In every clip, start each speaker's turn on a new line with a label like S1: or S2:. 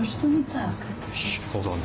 S1: Что не так?
S2: Hold on.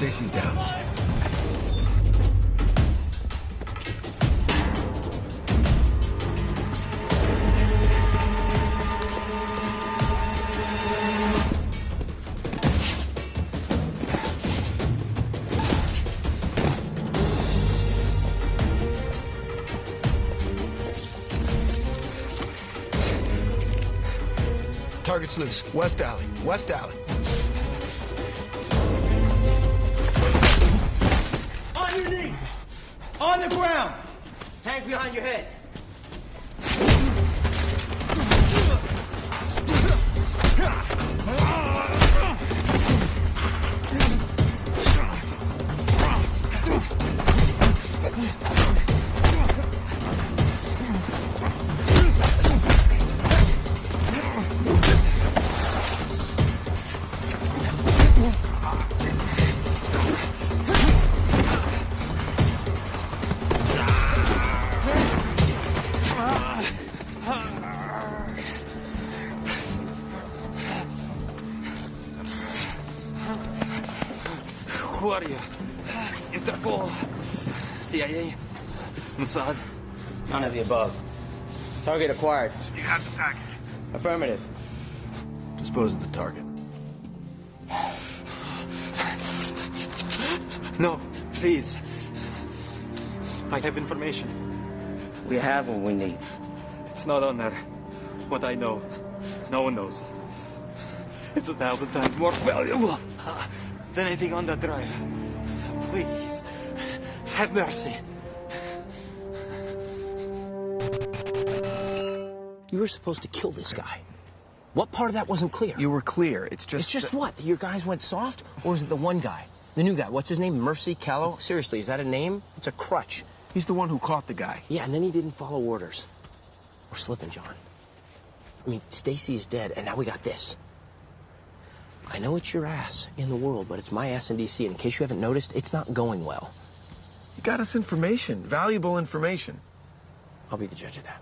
S2: Stacy's down. Target's loose. West alley. West alley.
S3: On your knees! On the ground! Hands behind your head.
S4: Who are you? Interpol? CIA? Mossad?
S3: None of the above. Target acquired.
S5: You have the package.
S3: Affirmative.
S2: Dispose of the target.
S4: No, please. I have information.
S3: We have what we need.
S4: It's not on there. What I know, no one knows. It's 1,000 times more valuable than anything on that drive. Please, have mercy.
S6: You were supposed to kill this guy. What part of that wasn't clear?
S2: You were clear. It's just...
S6: It's just what? That your guys went soft? Or is it the one guy? The new guy. What's his name? Mercy Callow? Seriously, is that a name? It's a crutch.
S2: He's the one who caught the guy.
S6: Yeah, and then he didn't follow orders. We're slipping, John. I mean, Stacy is dead, and now we got this. I know it's your ass in the world, but it's my ass in D.C., and in case you haven't noticed, it's not going well.
S2: You got us information. Valuable information.
S6: I'll be the judge of that.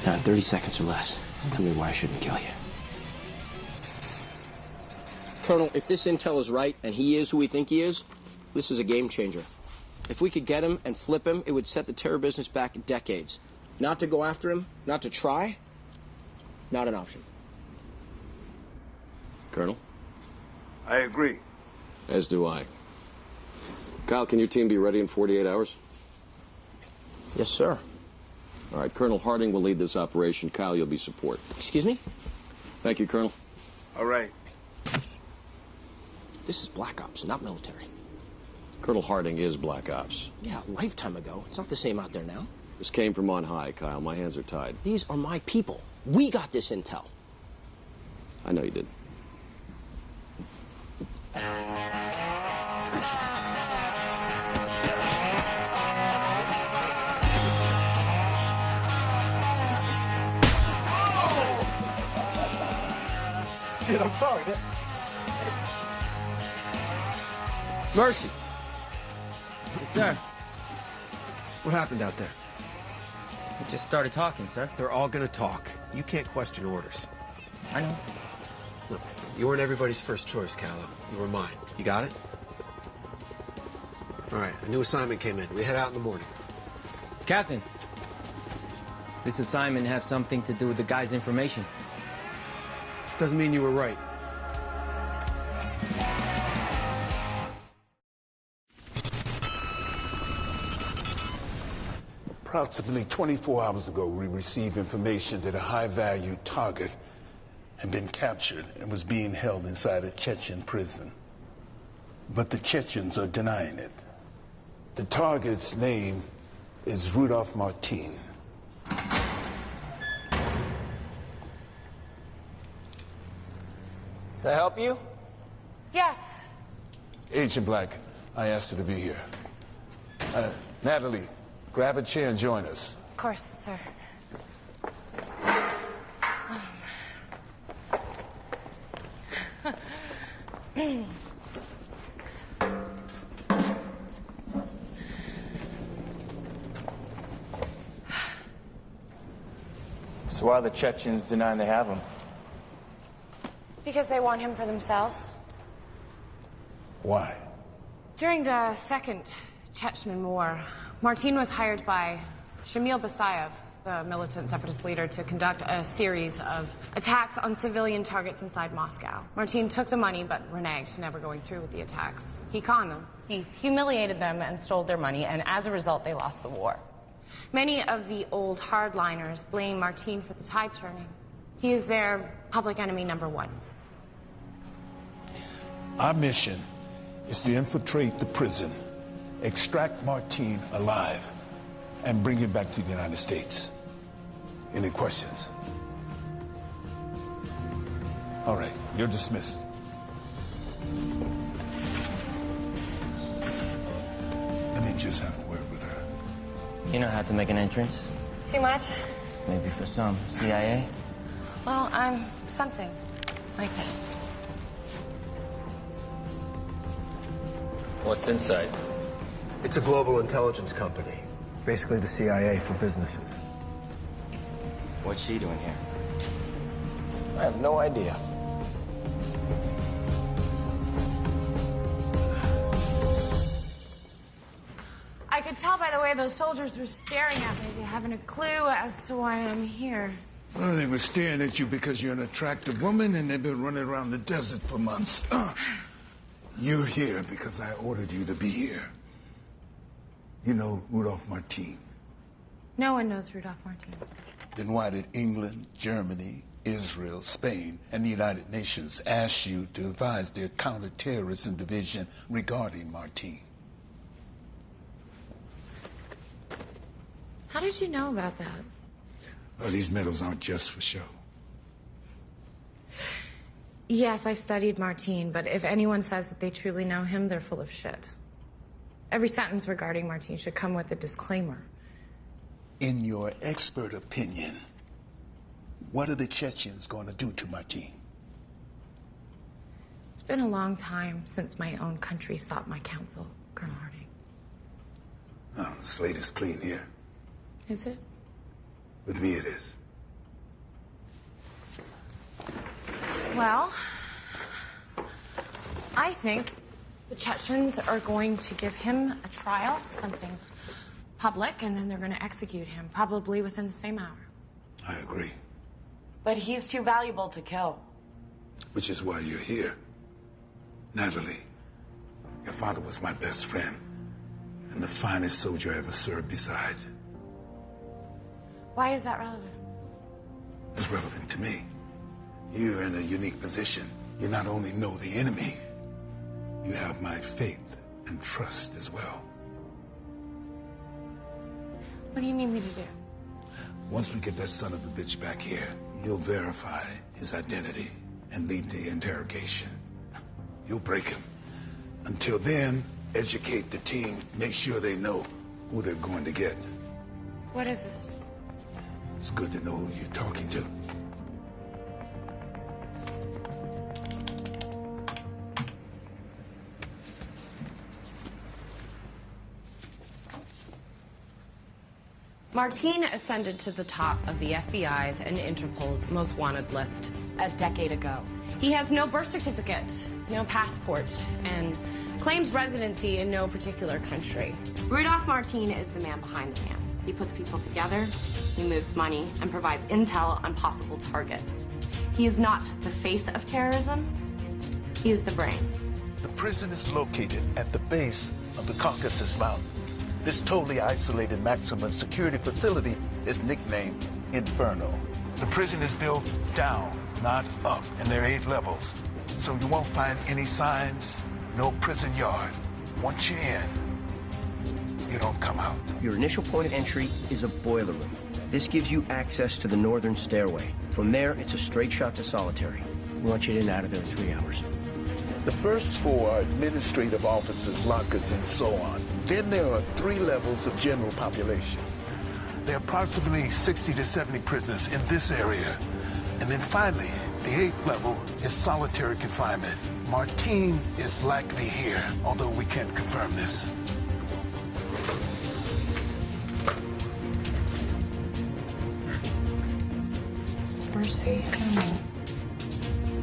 S6: Now, in 30 seconds or less, tell me why I shouldn't kill you. Colonel, if this intel is right, and he is who we think he is, this is a game changer. If we could get him and flip him, it would set the terror business back decades. Not to go after him, not to try, not an option.
S7: Colonel?
S5: I agree.
S7: As do I. Kyle, can your team be ready in 48 hours?
S6: Yes, sir.
S7: All right, Colonel Harding will lead this operation. Kyle, you'll be support.
S6: Excuse me?
S7: Thank you, Colonel.
S5: All right.
S6: This is Black Ops, not military.
S7: Colonel Harding is Black Ops.
S6: Yeah, a lifetime ago. It's not the same out there now.
S7: This came from on high, Kyle. My hands are tied.
S6: These are my people. We got this intel.
S7: I know you did.
S2: shit, I'm sorry.
S6: Mercy.
S1: Yes, sir.
S2: What happened out there?
S1: We just started talking, sir.
S2: They're all gonna talk. You can't question orders.
S1: I know.
S2: Look, you weren't everybody's first choice, Callow. You were mine. You got it? All right, a new assignment came in. We head out in the morning.
S1: Captain, this assignment have something to do with the guy's information.
S2: Doesn't mean you were right.
S8: Approximately 24 hours ago, we received information that a high-value target had been captured and was being held inside a Chechen prison. But the Chechens are denying it. The target's name is Rudolph Martin.
S6: Can I help you?
S9: Yes.
S8: Agent Black, I asked you to be here. Natalie, grab a chair and join us.
S9: Of course, sir.
S4: So why are the Chechens denying they have him?
S9: Because they want him for themselves.
S8: Why?
S9: During the Second Chechen War, Martin was hired by Shamil Basayev, the militant separatist leader, to conduct a series of attacks on civilian targets inside Moscow. Martin took the money but reneged, never going through with the attacks. He conned them. He humiliated them and stole their money, and as a result, they lost the war. Many of the old hardliners blame Martin for the tide turning. He is their public enemy #1.
S8: Our mission is to infiltrate the prison, extract Martin alive, and bring him back to the United States. Any questions? All right, you're dismissed. Let me just have a word with her.
S1: You know how to make an entrance?
S9: Too much?
S1: Maybe for some. CIA?
S9: Well, I'm something like that.
S4: What's inside?
S2: It's a global intelligence company. Basically the CIA for businesses.
S1: What's she doing here?
S6: I have no idea.
S9: I could tell by the way those soldiers were staring at me. They haven't a clue as to why I'm here.
S8: Well, they were staring at you because you're an attractive woman and they've been running around the desert for months. You're here because I ordered you to be here. You know Rudolph Martin.
S9: No one knows Rudolph Martin.
S8: Then why did England, Germany, Israel, Spain, and the United Nations ask you to advise their counterterrorism division regarding Martin?
S9: How did you know about that?
S8: Well, these medals aren't just for show.
S9: Yes, I studied Martin, but if anyone says that they truly know him, they're full of shit. Every sentence regarding Martin should come with a disclaimer.
S8: In your expert opinion, what are the Chechens going to do to Martin?
S9: It's been a long time since my own country sought my counsel, Colonel Harding.
S8: Oh, the slate is clean here.
S9: Is it?
S8: With me it is.
S9: Well, I think the Chechens are going to give him a trial, something public, and then they're going to execute him, probably within the same hour.
S8: I agree.
S10: But he's too valuable to kill.
S8: Which is why you're here. Natalie, your father was my best friend and the finest soldier I ever served beside.
S9: Why is that relevant?
S8: It's relevant to me. You're in a unique position. You not only know the enemy, you have my faith and trust as well.
S9: What do you need me to do?
S8: Once we get that son of a bitch back here, you'll verify his identity and lead the interrogation. You'll break him. Until then, educate the team. Make sure they know who they're going to get.
S9: What is this?
S8: It's good to know who you're talking to.
S9: Martin ascended to the top of the FBI's and Interpol's most wanted list a decade ago. He has no birth certificate, no passport, and claims residency in no particular country. Rudolph Martin is the man behind the man. He puts people together, he moves money, and provides intel on possible targets. He is not the face of terrorism, he is the brains.
S8: The prison is located at the base of the Caucasus Mountains. This totally isolated maximum security facility is nicknamed Inferno. The prison is built down, not up, and there are 8 levels. So you won't find any signs, no prison yard. Once you're in, you don't come out.
S6: Your initial point of entry is a boiler room. This gives you access to the northern stairway. From there, it's a straight shot to solitary. We want you in and out of there in 3 hours.
S8: The first 4 are administrative officers, lockers, and so on. Then there are 3 levels of general population. There are approximately 60 to 70 prisoners in this area. And then finally, the 8th level is solitary confinement. Martin is likely here, although we can't confirm this.
S9: Mercy, Kامel.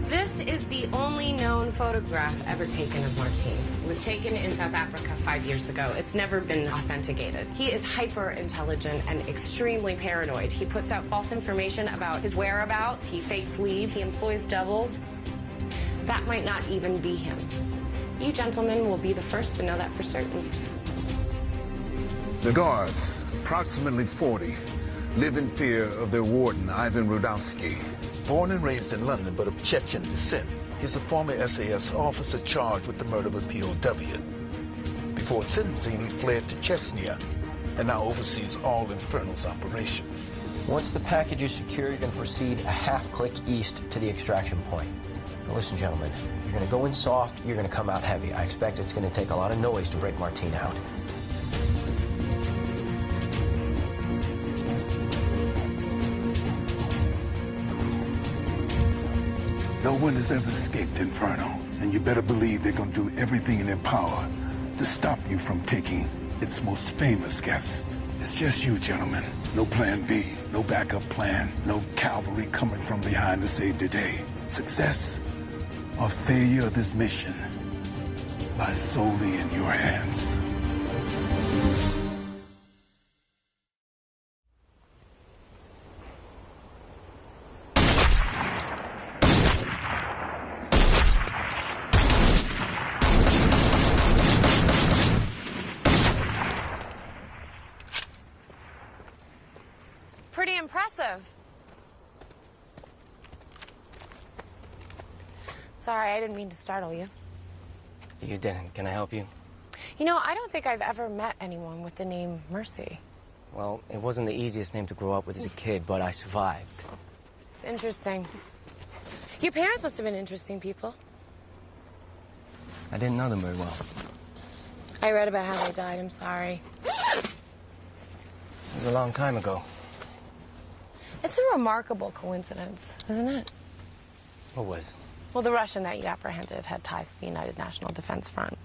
S9: This is the only known photograph ever taken of Martin. It was taken in South Africa 5 years ago. It's never been authenticated. He is hyper-intelligent and extremely paranoid. He puts out false information about his whereabouts. He fakes leave. He employs doubles. That might not even be him. You gentlemen will be the first to know that for certain.
S8: The guards, approximately 40, live in fear of their warden, Ivan Rudowski. Born and raised in London, but of Chechen descent, he's a former SAS officer charged with the murder of a POW. Before sentencing, he fled to Chechnya and now oversees all Inferno's operations.
S6: Once the package is secure, you're going to proceed a half-click east to the extraction point. Now listen, gentlemen, you're going to go in soft, you're going to come out heavy. I expect it's going to take a lot of noise to break Martin out.
S8: No one has ever escaped Inferno, and you better believe they're going to do everything in their power to stop you from taking its most famous guest. It's just you, gentlemen. No plan B, no backup plan, no cavalry coming from behind to save the day. Success or failure of this mission lies solely in your hands.
S9: Pretty impressive. Sorry, I didn't mean to startle you.
S6: You didn't. Can I help you?
S9: You know, I don't think I've ever met anyone with the name Mercy.
S6: Well, it wasn't the easiest name to grow up with as a kid, but I survived.
S9: It's interesting. Your parents must have been interesting people.
S6: I didn't know them very well.
S9: I read about how they died. I'm sorry.
S6: It was a long time ago.
S9: It's a remarkable coincidence, isn't it?
S6: What was?
S9: Well, the Russian that you apprehended had ties to the United National Defense Front.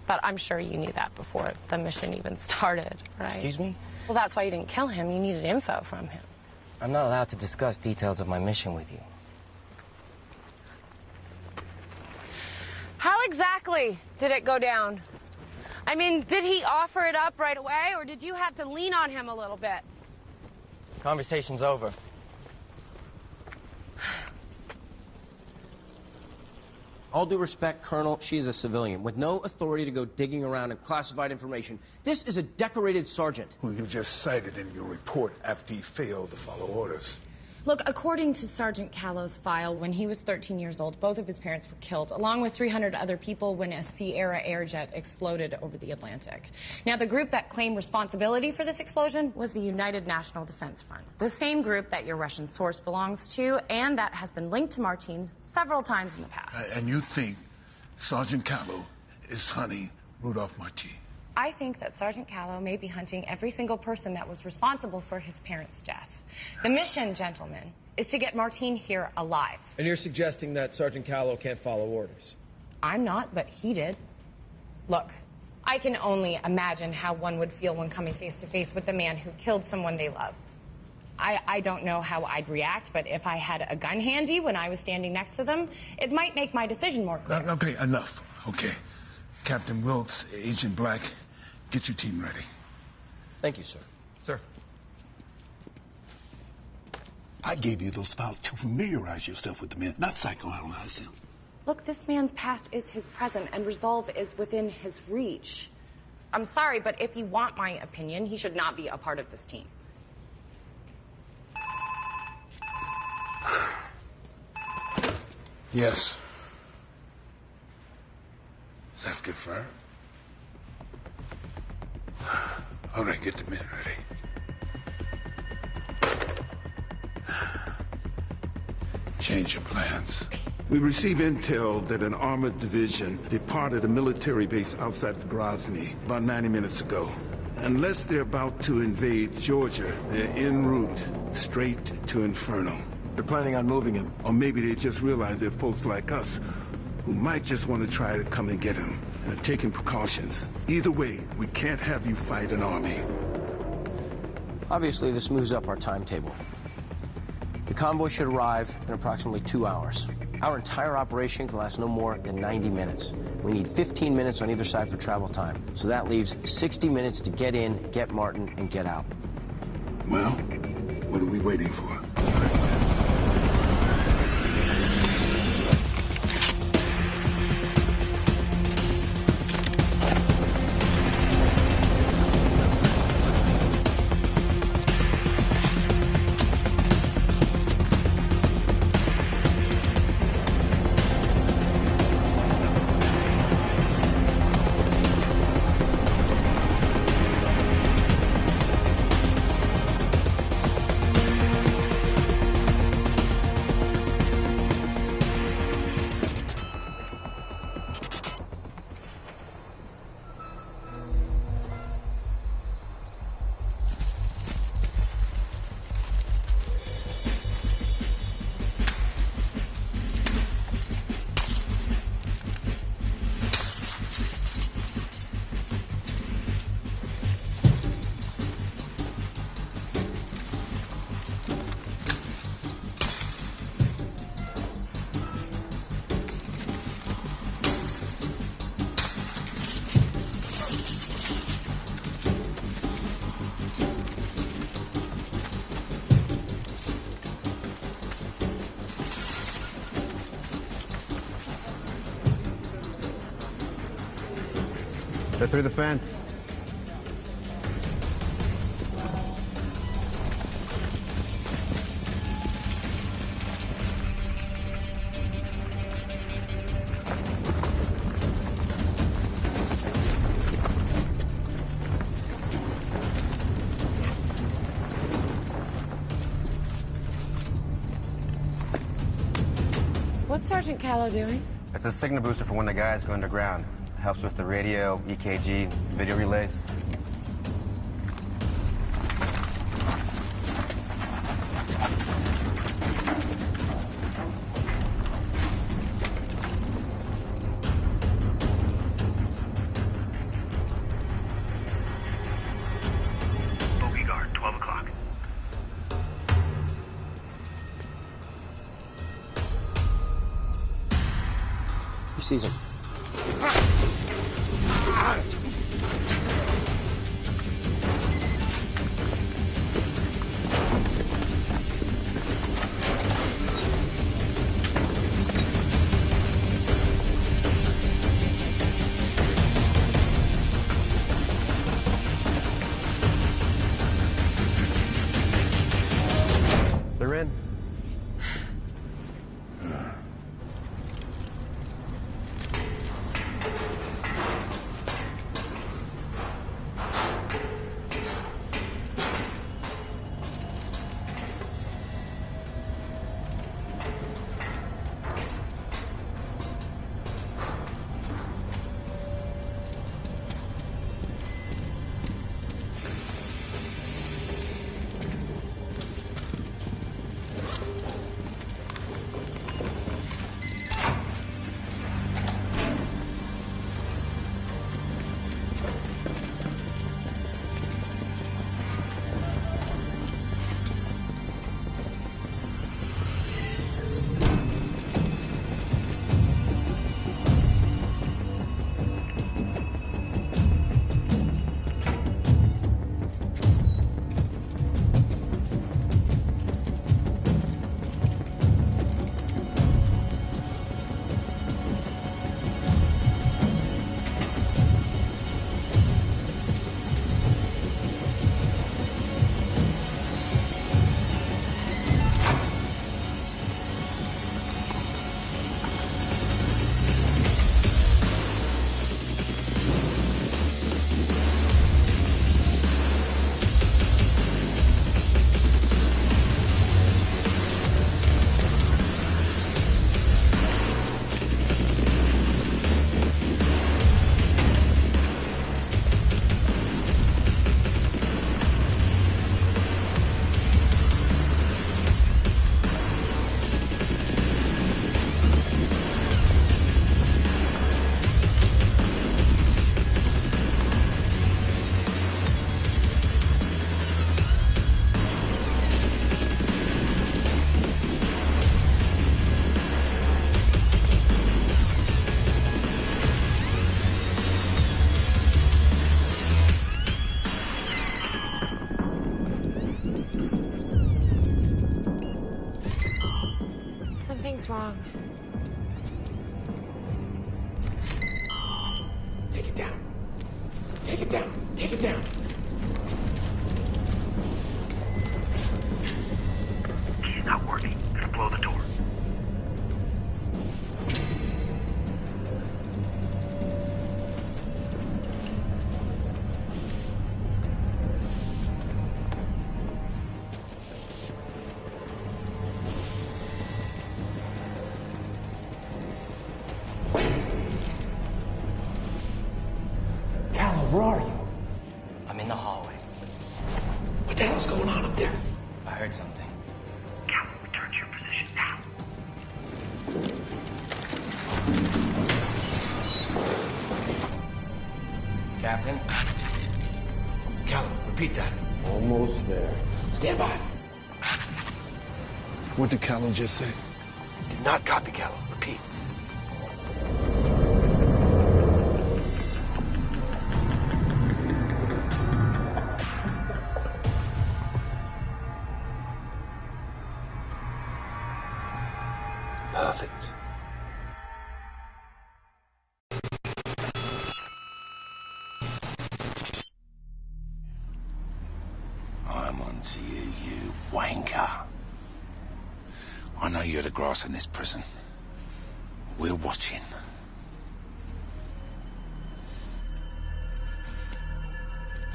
S9: But I'm sure you knew that before the mission even started, right?
S6: Excuse me?
S9: Well, that's why you didn't kill him. You needed info from him.
S6: I'm not allowed to discuss details of my mission with you.
S9: How exactly did it go down? I mean, did he offer it up right away, or did you have to lean on him a little bit?
S6: Conversation's over. All due respect, Colonel, she's a civilian with no authority to go digging around in classified information. This is a decorated sergeant.
S8: Who you just cited in your report after he failed to follow orders.
S9: Look, according to Sergeant Callow's file, when he was 13 years old, both of his parents were killed, along with 300 other people when a Sierra Airjet exploded over the Atlantic. Now, the group that claimed responsibility for this explosion was the United National Defense Front, the same group that your Russian source belongs to and that has been linked to Martin several times in the past.
S8: And you think Sergeant Callow is hunting Rudolph Martin?
S9: I think that Sergeant Callow may be hunting every single person that was responsible for his parents' death. The mission, gentlemen, is to get Martin here alive.
S11: And you're suggesting that Sergeant Callow can't follow orders?
S9: I'm not, but he did. Look, I can only imagine how one would feel when coming face to face with the man who killed someone they love. I don't know how I'd react, but if I had a gun handy when I was standing next to them, it might make my decision more clear.
S8: Okay, enough. Okay. Captain Wilkes, Agent Black, get your team ready.
S6: Thank you, sir.
S1: Sir.
S8: I gave you those files to familiarize yourself with the men, not psychoanalyze them.
S9: Look, this man's past is his present, and resolve is within his reach. I'm sorry, but if you want my opinion, he should not be a part of this team.
S8: Yes. Is that confirmed? All right, get the men ready. Change your plans. We received intel that an armored division departed a military base outside of Grozny about 90 minutes ago. Unless they're about to invade Georgia, they're en route straight to Inferno.
S2: They're planning on moving him.
S8: Or maybe they just realize there are folks like us who might just want to try to come and get him and are taking precautions. Either way, we can't have you fight an army.
S6: Obviously, this moves up our timetable. The convoy should arrive in approximately 2 hours. Our entire operation can last no more than 90 minutes. We need 15 minutes on either side for travel time. So that leaves 60 minutes to get in, get Martin, and get out.
S8: Well, what are we waiting for?
S2: They're through the fence.
S9: What's Sergeant Callow doing?
S2: It's a signal booster for when the guys go underground. Helps with the radio, EKG, video relays.
S5: Bogey guard, 12 o'clock.
S6: He sees him.
S2: They're in.
S3: Get down.
S5: Key's not working. Gonna blow the door.
S3: Where are you?
S1: I'm in the hallway.
S3: What the hell's going on up there?
S1: I heard something.
S5: Callum, return to your position now.
S1: Captain?
S3: Callum, repeat that.
S6: Almost there.
S3: Stand by.
S8: What did Callum just say?
S3: Did not copy, Callum. Repeat.
S8: Perfect.
S11: I'm on to you, you wanker. I know you're the grass in this prison. We're watching.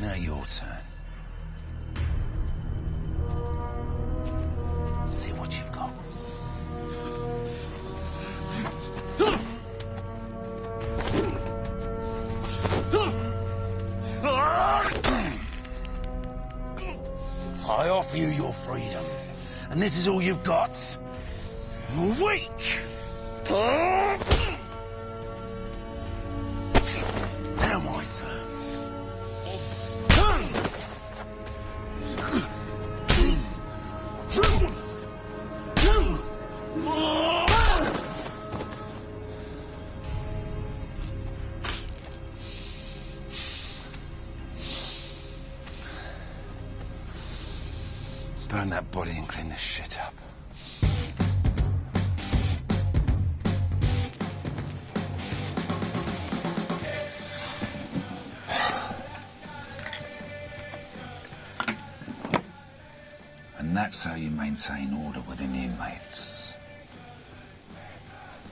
S11: Now your turn. See what you've got. I offer you your freedom, and this is all you've got. You're weak. Now my turn. Burn that body and clean this shit up. And that's how you maintain order within the inmates.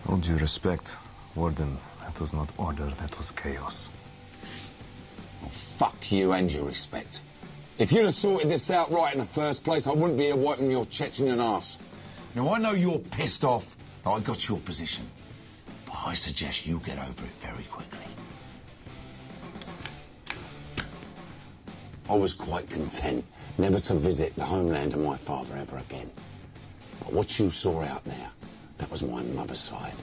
S12: All due respect, Warden, that was not order, that was chaos.
S11: Well, fuck you and your respect. If you'd have sorted this out right in the first place, I wouldn't be here wiping your Chechen ass. Now, I know you're pissed off that I got your position, but I suggest you get over it very quickly. I was quite content never to visit the homeland of my father ever again. But what you saw out there, that was my mother's side.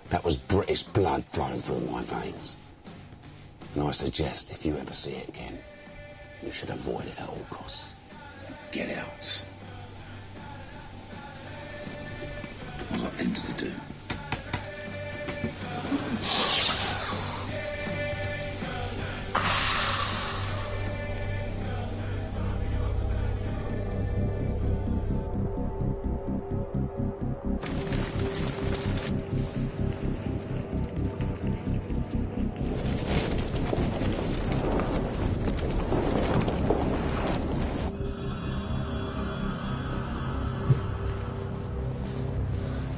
S11: That was British blood flowing through my veins. And I suggest if you ever see it again, you should avoid it at all costs. Get out. I've got things to do.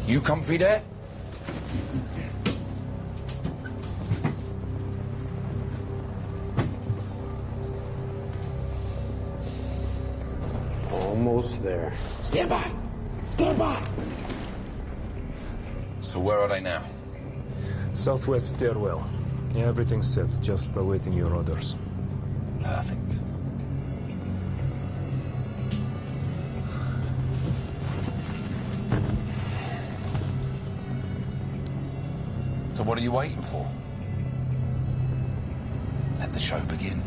S11: You comfy there?
S6: Almost there.
S3: Stand by. Stand by.
S11: So where are they now?
S12: Southwest stairwell. Yeah, everything's set, just awaiting your orders.
S11: Perfect. So what are you waiting for? Let the show begin.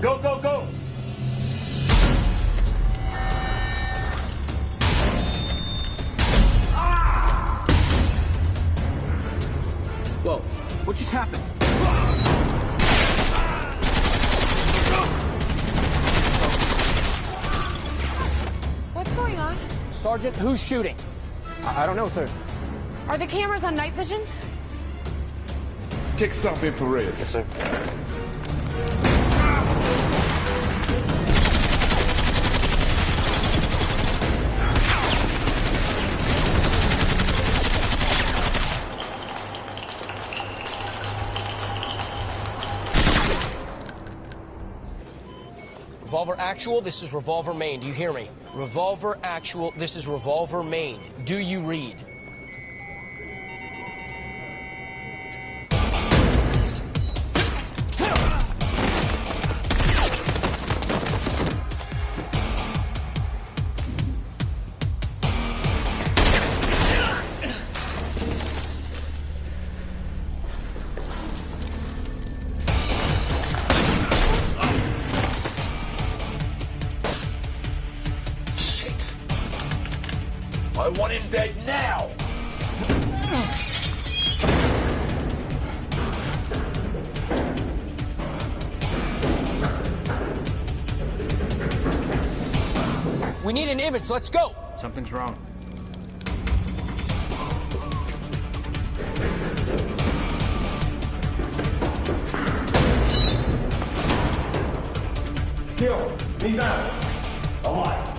S3: Go, go, go!
S6: Whoa, what just happened?
S9: What's going on?
S6: Sergeant, who's shooting? I don't know, sir.
S9: Are the cameras on night vision?
S8: Take us off infrared.
S2: Yes, sir.
S6: Revolver Actual, this is Revolver Main. Do you hear me? Revolver Actual, this is Revolver Main. Do you read?
S13: I want him dead now!
S6: We need an image, let's go!
S2: Something's wrong.
S3: Kill. He's down. Alive.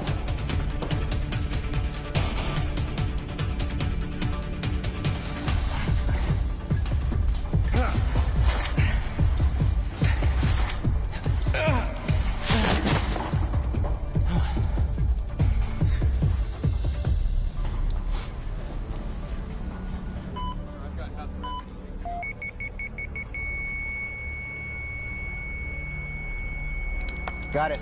S2: Got it.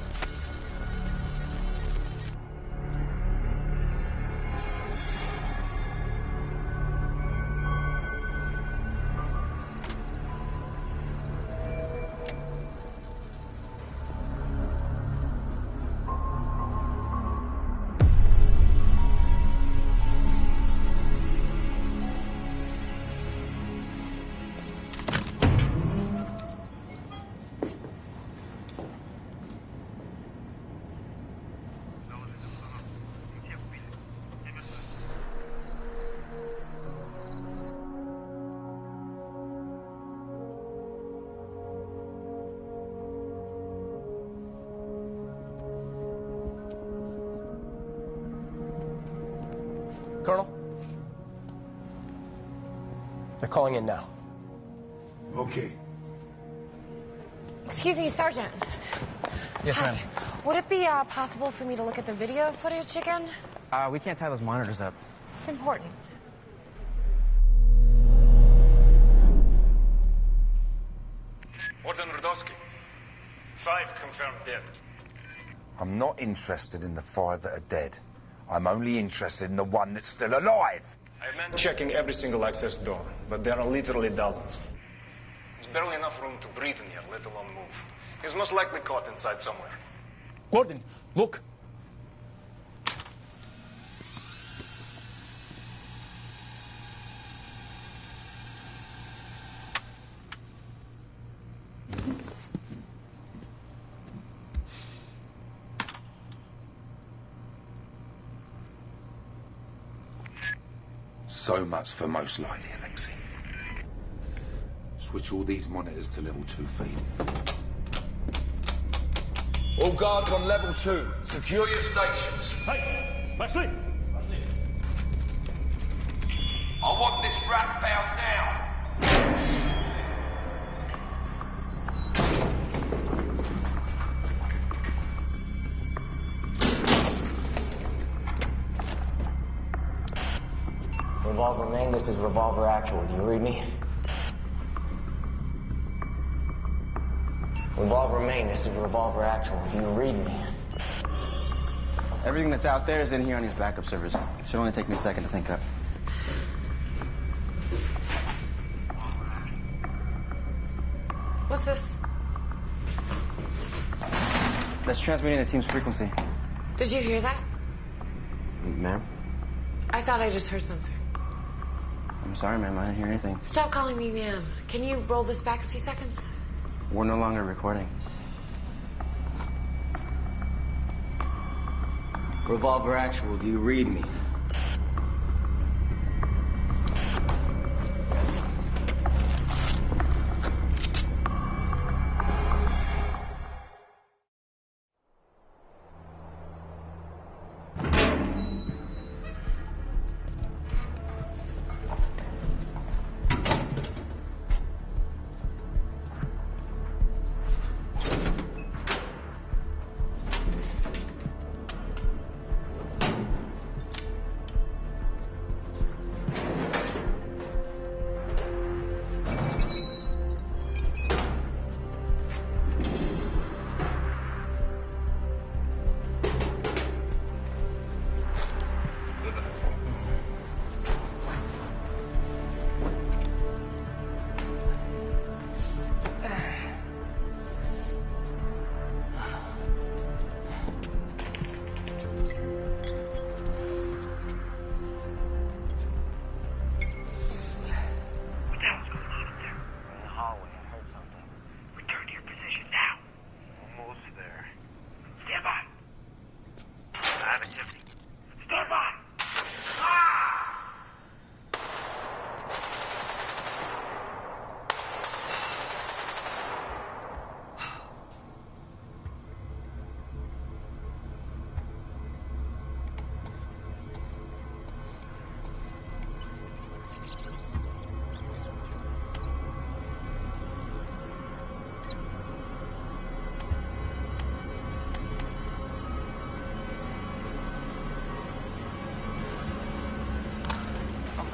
S6: Colonel? They're calling in now.
S8: Okay.
S9: Excuse me, Sergeant.
S2: Yes, ma'am.
S9: Would it be possible for me to look at the video footage again?
S2: We can't tie those monitors up.
S9: It's important.
S12: Warden Rudowski. 5 confirmed dead.
S13: I'm not interested in the 5 that are dead. I'm only interested in the one that's still alive.
S12: I have men checking every single access door, but there are literally dozens. There's barely enough room to breathe in here, let alone move. He's most likely caught inside somewhere.
S6: Gordon, look.
S13: So much for most likely, Alexei. Switch all these monitors to level 2 feed. All guards on level 2. Secure your stations.
S12: Hey, Leslie!
S13: I want this rat found now.
S6: Revolver Main, this is Revolver Actual. Do you read me? Revolver Main, this is Revolver Actual. Do you read me?
S2: Everything that's out there is in here on these backup servers. It should only take me a second to sync up.
S9: What's this?
S2: That's transmitting the team's frequency.
S9: Did you hear that?
S2: Ma'am?
S9: I thought I just heard something.
S2: I'm sorry, ma'am. I didn't hear anything.
S9: Stop calling me ma'am. Can you roll this back a few seconds?
S2: We're no longer recording.
S6: Revolver Actual, do you read me?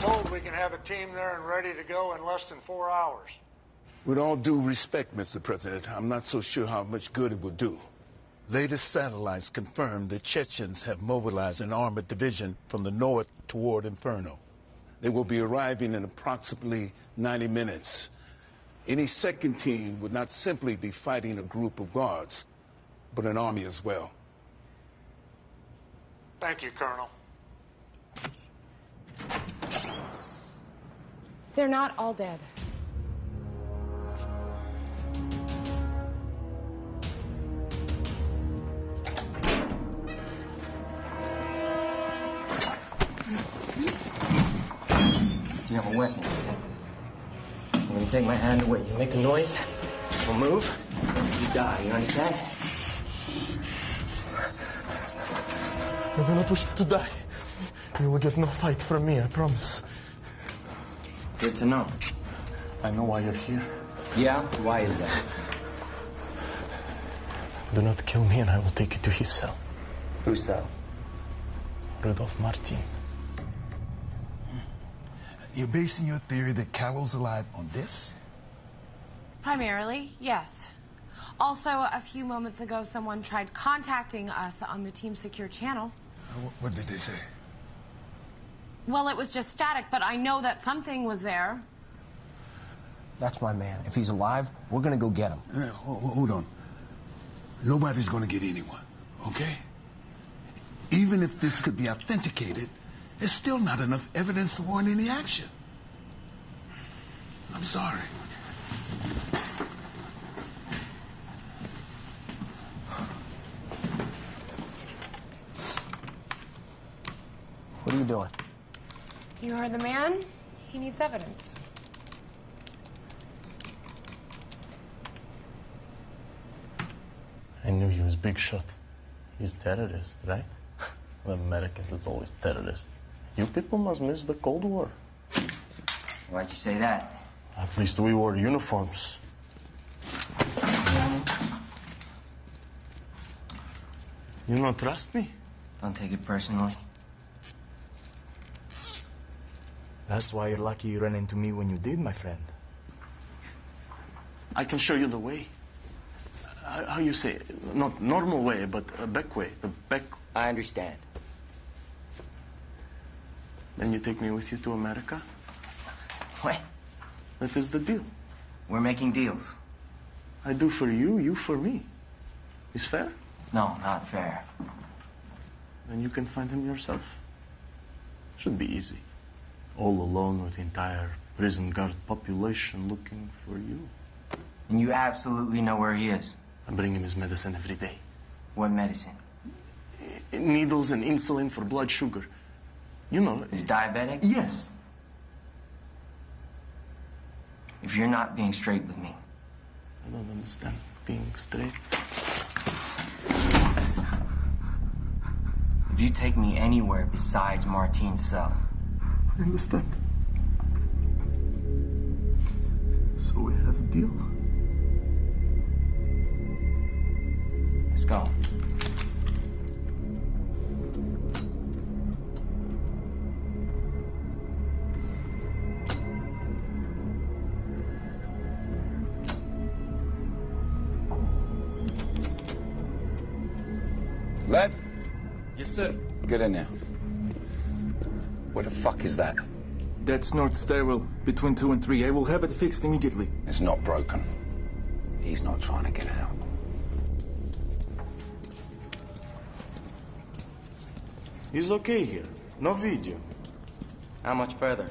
S14: told we can have a team there and ready to go in less than 4 hours.
S8: With all due respect, Mr. President, I'm not so sure how much good it will do. Latest satellites confirm the Chechens have mobilized an armored division from the north toward Inferno. They will be arriving in approximately 90 minutes. Any second team would not simply be fighting a group of guards, but an army as well.
S14: Thank you, Colonel.
S9: They're not all dead.
S1: You have a weapon. I'm gonna take my hand away. You make a noise, we'll move, you die, you understand?
S15: I do not wish to die. You will get no fight from me, I promise.
S1: Good to know.
S15: I know why you're here.
S1: Yeah? Why is that?
S15: Do not kill me and I will take you to his cell.
S1: Whose cell?
S15: Rudolf Martin.
S8: You're basing your theory that Callow's alive on this?
S9: Primarily, yes. Also, a few moments ago, someone tried contacting us on the Team Secure channel.
S8: What did they say?
S9: Well, it was just static, but I know that something was there.
S6: That's my man. If he's alive, we're gonna go get him.
S8: Hold on. Nobody's gonna get anyone, okay? Even if this could be authenticated, there's still not enough evidence to warrant any action. I'm sorry.
S6: What are you doing?
S9: You heard the man? He needs evidence.
S15: I knew he was big shot. He's terrorist, right? The Americans, it's always terrorist. You people must miss the Cold War.
S1: Why'd you say that?
S15: At least we wore uniforms. You don't trust me?
S1: Don't take it personally.
S15: That's why you're lucky you ran into me when you did, my friend. I can show you the way. How you say it? Not normal way, but a back way. The back...
S1: I understand.
S15: Then you take me with you to America?
S1: What?
S15: That is the deal.
S1: We're making deals.
S15: I do for you, you for me. Is fair?
S1: No, not fair.
S15: Then you can find him yourself. Should be easy. All alone with the entire prison guard population looking for you.
S1: And you absolutely know where he is?
S15: I bring him his medicine every day.
S1: What medicine?
S15: Needles and insulin for blood sugar. You know...
S1: He's diabetic?
S15: Yes.
S1: If you're not being straight with me.
S15: I don't understand being straight.
S1: If you take me anywhere besides Martin's cell.
S15: I understand. So we have a deal.
S1: Let's go.
S13: Lev?
S4: Yes, sir.
S13: Get in there. What the fuck is that?
S4: That's north stairwell, between 2 and 3. I will have it fixed immediately.
S13: It's not broken. He's not trying to get out.
S15: He's okay here. No video.
S1: How much further?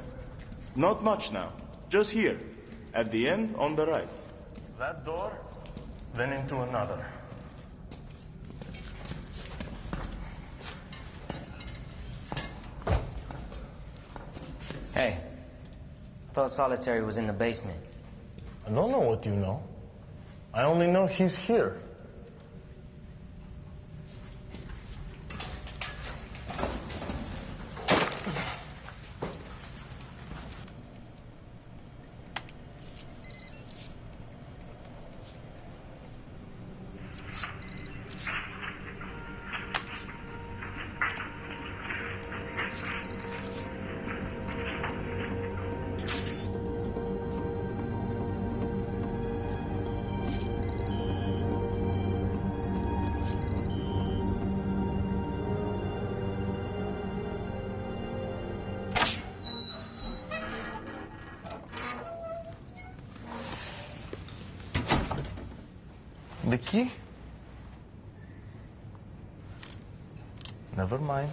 S15: Not much now. Just here. At the end, on the right. That door, then into another.
S1: Hey, I thought solitary was in the basement.
S15: I don't know what you know. I only know he's here. The key? Never mind.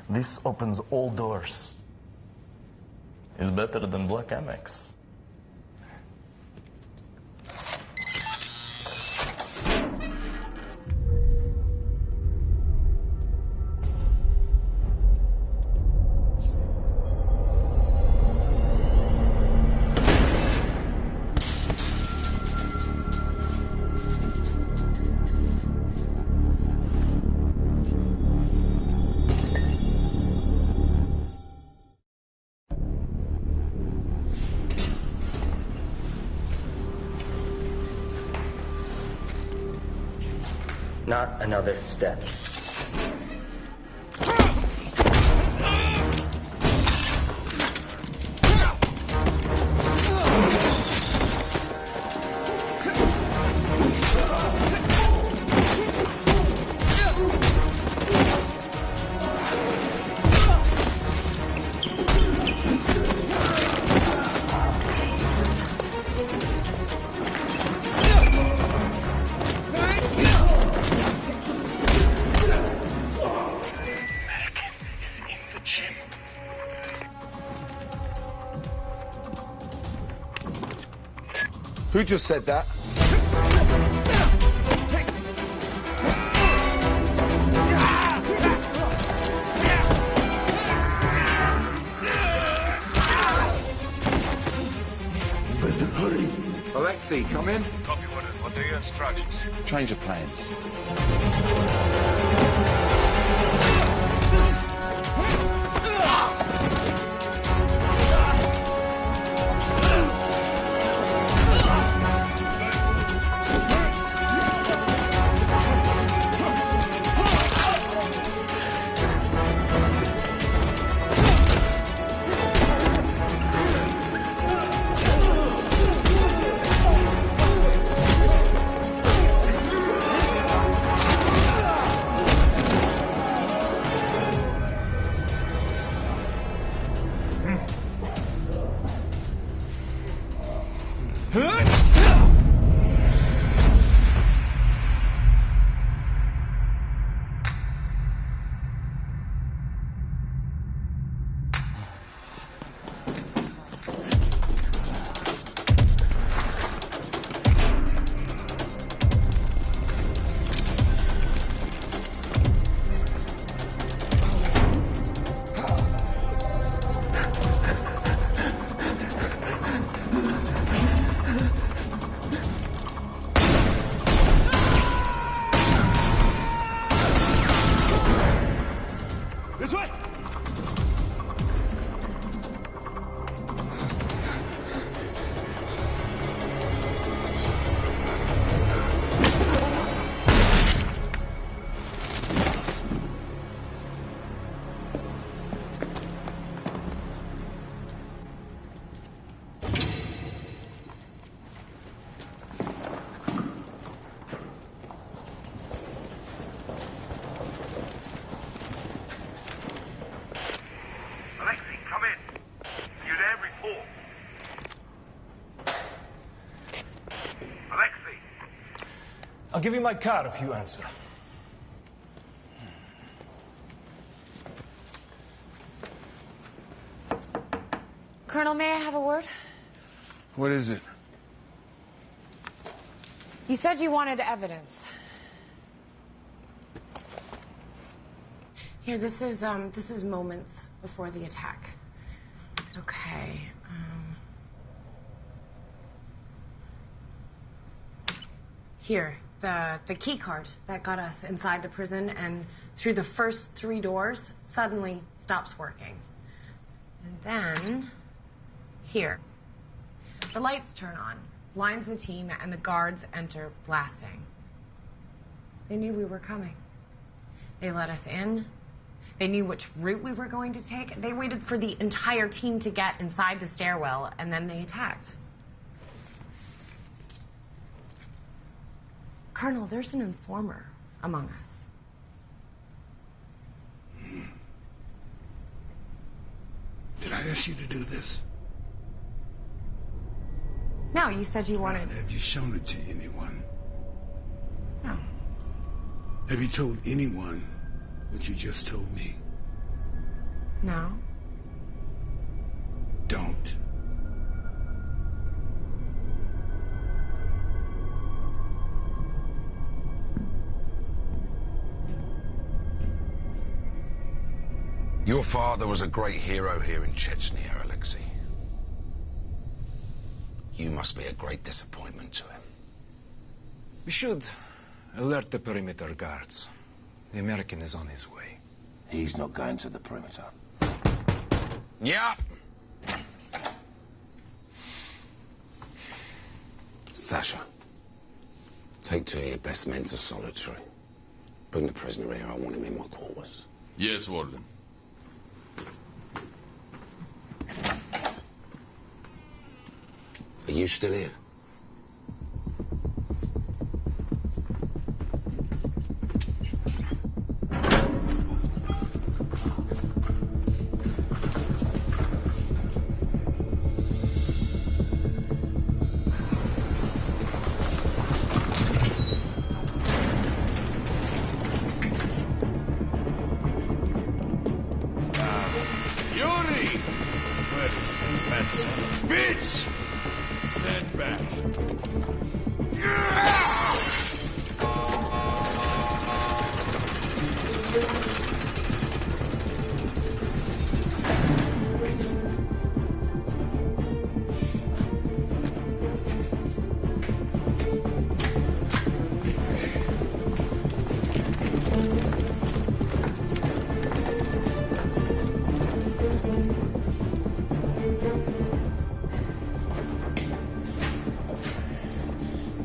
S15: This opens all doors. It's better than Black Amex.
S1: Not another step.
S13: Who just said that?
S3: Hurry.
S13: Alexei, come in.
S12: Copy order. What are your instructions?
S13: Change of plans.
S3: I'll give you my card if you answer.
S9: Colonel, may I have a word?
S8: What is it?
S9: You said you wanted evidence. Here, this is moments before the attack. Okay. Here, the key card that got us inside the prison and through the first 3 doors suddenly stops working. And then, here, the lights turn on, blinds the team, and the guards enter blasting. They knew we were coming. They let us in. They knew which route we were going to take. They waited for the entire team to get inside the stairwell, and then they attacked. Colonel, there's an informer among us.
S8: Did I ask you to do this?
S9: No, you said you wanted...
S8: Have you shown it to anyone? Have you told anyone what you just told me?
S9: No.
S8: Don't.
S13: Your father was a great hero here in Chechnya, Alexei. You must be a great disappointment to him.
S12: We should alert the perimeter guards. The American is on his way.
S11: He's not going to the perimeter.
S13: Yeah. Sasha, take 2 of your best men to solitary. Bring the prisoner here. I want him in my quarters.
S16: Yes, Warden.
S11: Are you still here?
S16: Yuri! Where is that fat son of a bitch? Stand back.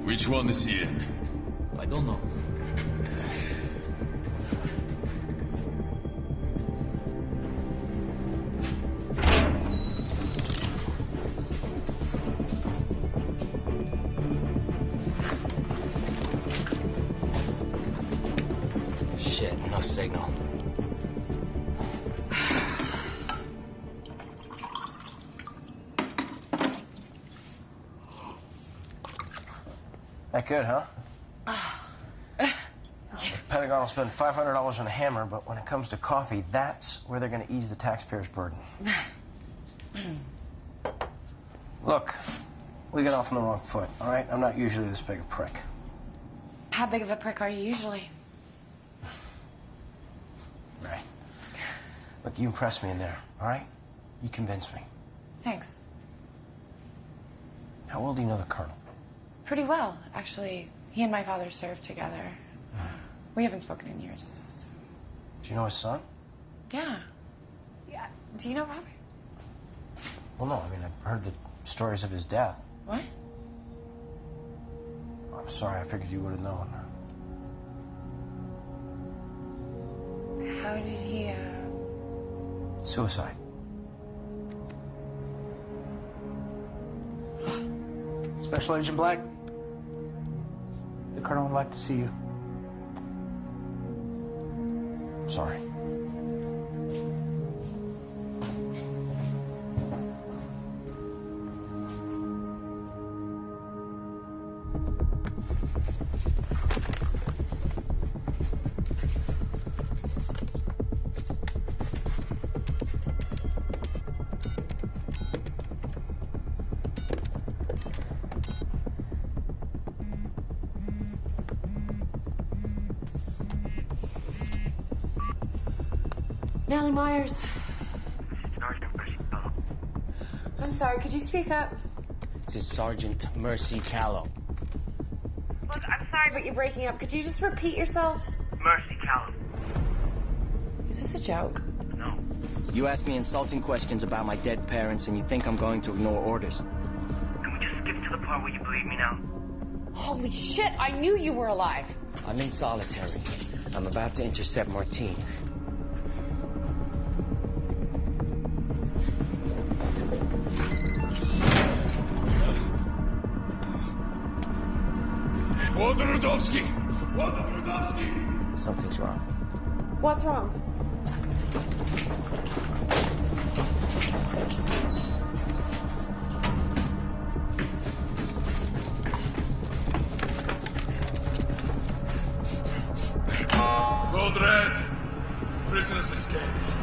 S16: Which one is he in?
S4: I don't know.
S1: Shit, no signal.
S6: That good, huh? The Pentagon will spend $500 on a hammer, but when it comes to coffee, that's where they're going to ease the taxpayers' burden. Look, we got off on the wrong foot, all right? I'm not usually this big a prick.
S9: How big of a prick are you usually?
S6: Right. Look, you impressed me in there, all right? You convinced me.
S9: Thanks.
S6: How well do you know the Colonel?
S9: Pretty well, actually. He and my father served together. We haven't spoken in years. So.
S6: Do you know his son?
S9: Yeah. Yeah. Do you know Robert?
S6: Well, no, I mean, I've heard the stories of his death.
S9: What?
S6: I'm sorry, I figured you would have known.
S9: How did he,
S6: Suicide.
S17: Special Agent Black, the Colonel would like to see you.
S6: Sorry.
S9: Nellie Myers.
S5: Sergeant Mercy.
S9: I'm sorry, could you speak up?
S1: This is Sergeant Mercy Callow.
S9: Look, I'm sorry, but you're breaking up. Could you just repeat yourself?
S5: Mercy Callum.
S9: Is this a joke?
S5: No.
S1: You ask me insulting questions about my dead parents, and you think I'm going to ignore orders.
S5: Can we just skip to the part where you believe me now?
S9: Holy shit, I knew you were alive.
S1: I'm in solitary. I'm about to intercept Martine.
S16: Wodorudowski!
S1: Something's wrong.
S9: What's wrong?
S16: Prisoners escaped.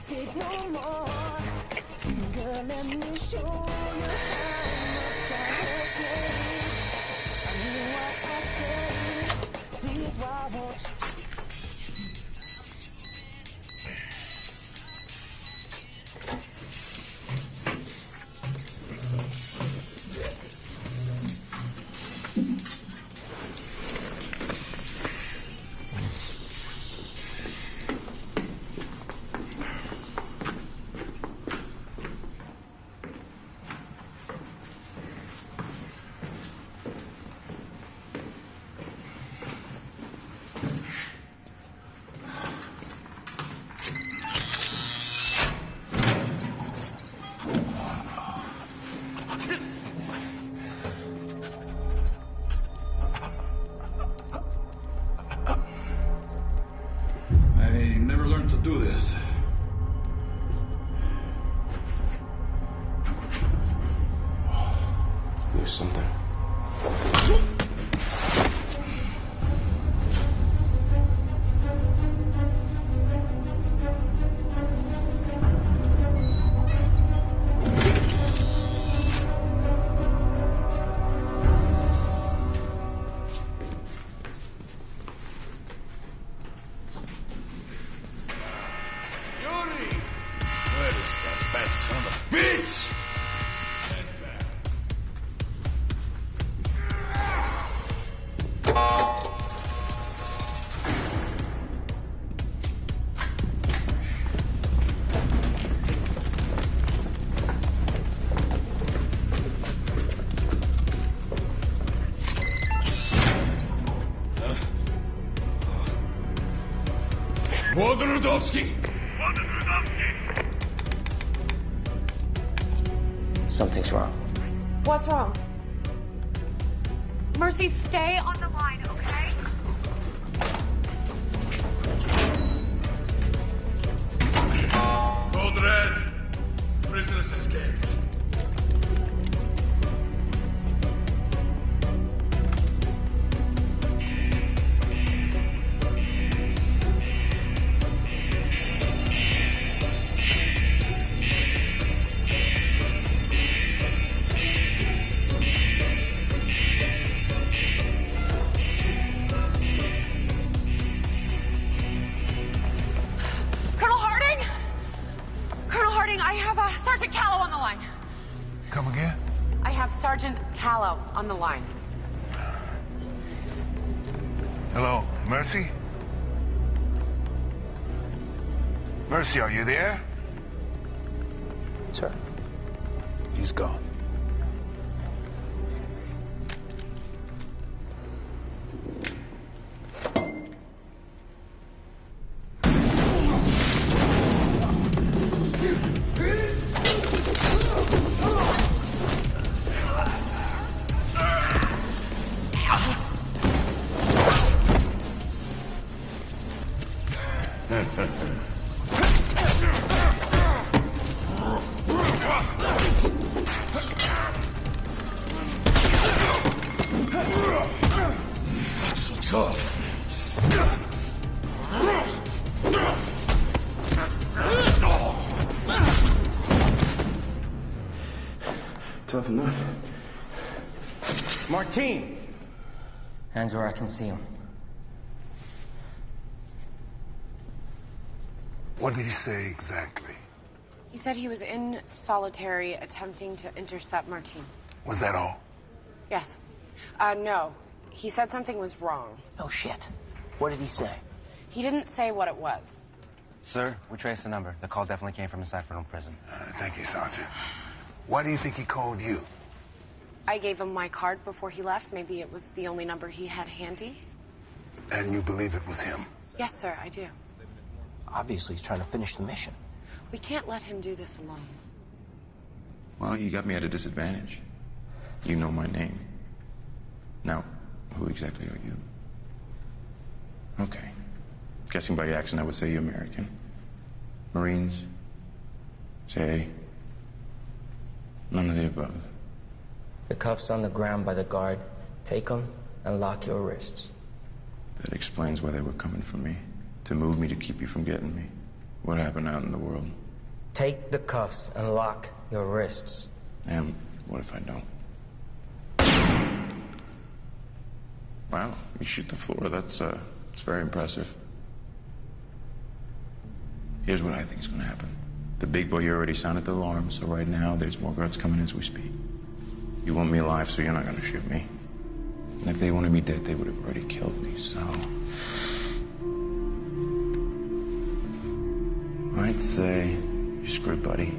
S18: Take no more. Girl, let me show you how much I have changed. I mean what I say. Please, why won't you stay?
S16: Do this.
S13: There's something.
S6: Something's wrong.
S9: What's wrong? Mercy, stay on the line, okay?
S16: Code Red. Prisoners escaped.
S9: Sergeant Callow on the line.
S8: Hello, Mercy? Mercy, are you there?
S6: Sir.
S8: He's gone.
S13: Tough enough.
S1: Martine! Hands where I can see him.
S8: What did he say exactly?
S9: He said he was in solitary attempting to intercept Martine.
S8: Was that all?
S9: Yes. No. He said something was wrong.
S6: No shit. What did he say?
S9: He didn't say what it was.
S2: Sir, we traced the number. The call definitely came from inside Federal Prison.
S8: Thank you, Sergeant. Why do you think he called you?
S9: I gave him my card before he left. Maybe it was the only number he had handy.
S8: And you believe it was him?
S9: Yes, sir, I do.
S6: Obviously, he's trying to finish the mission.
S9: We can't let him do this alone.
S19: Well, you got me at a disadvantage. You know my name. Now, who exactly are you? Okay. Guessing by your accent, I would say you're American. Marines? CIA? None of the above.
S1: The cuffs on the ground by the guard. Take them and lock your wrists.
S19: That explains why they were coming for me. To move me to keep you from getting me. What happened out in the world?
S1: Take the cuffs and lock your wrists.
S19: And what if I don't? Wow, you shoot the floor. That's very impressive. Here's what I think is going to happen. The big boy already sounded the alarm, so right now there's more guards coming as we speak. You want me alive, so you're not going to shoot me. And if they wanted me dead, they would have already killed me, so... I'd say you're screwed, buddy.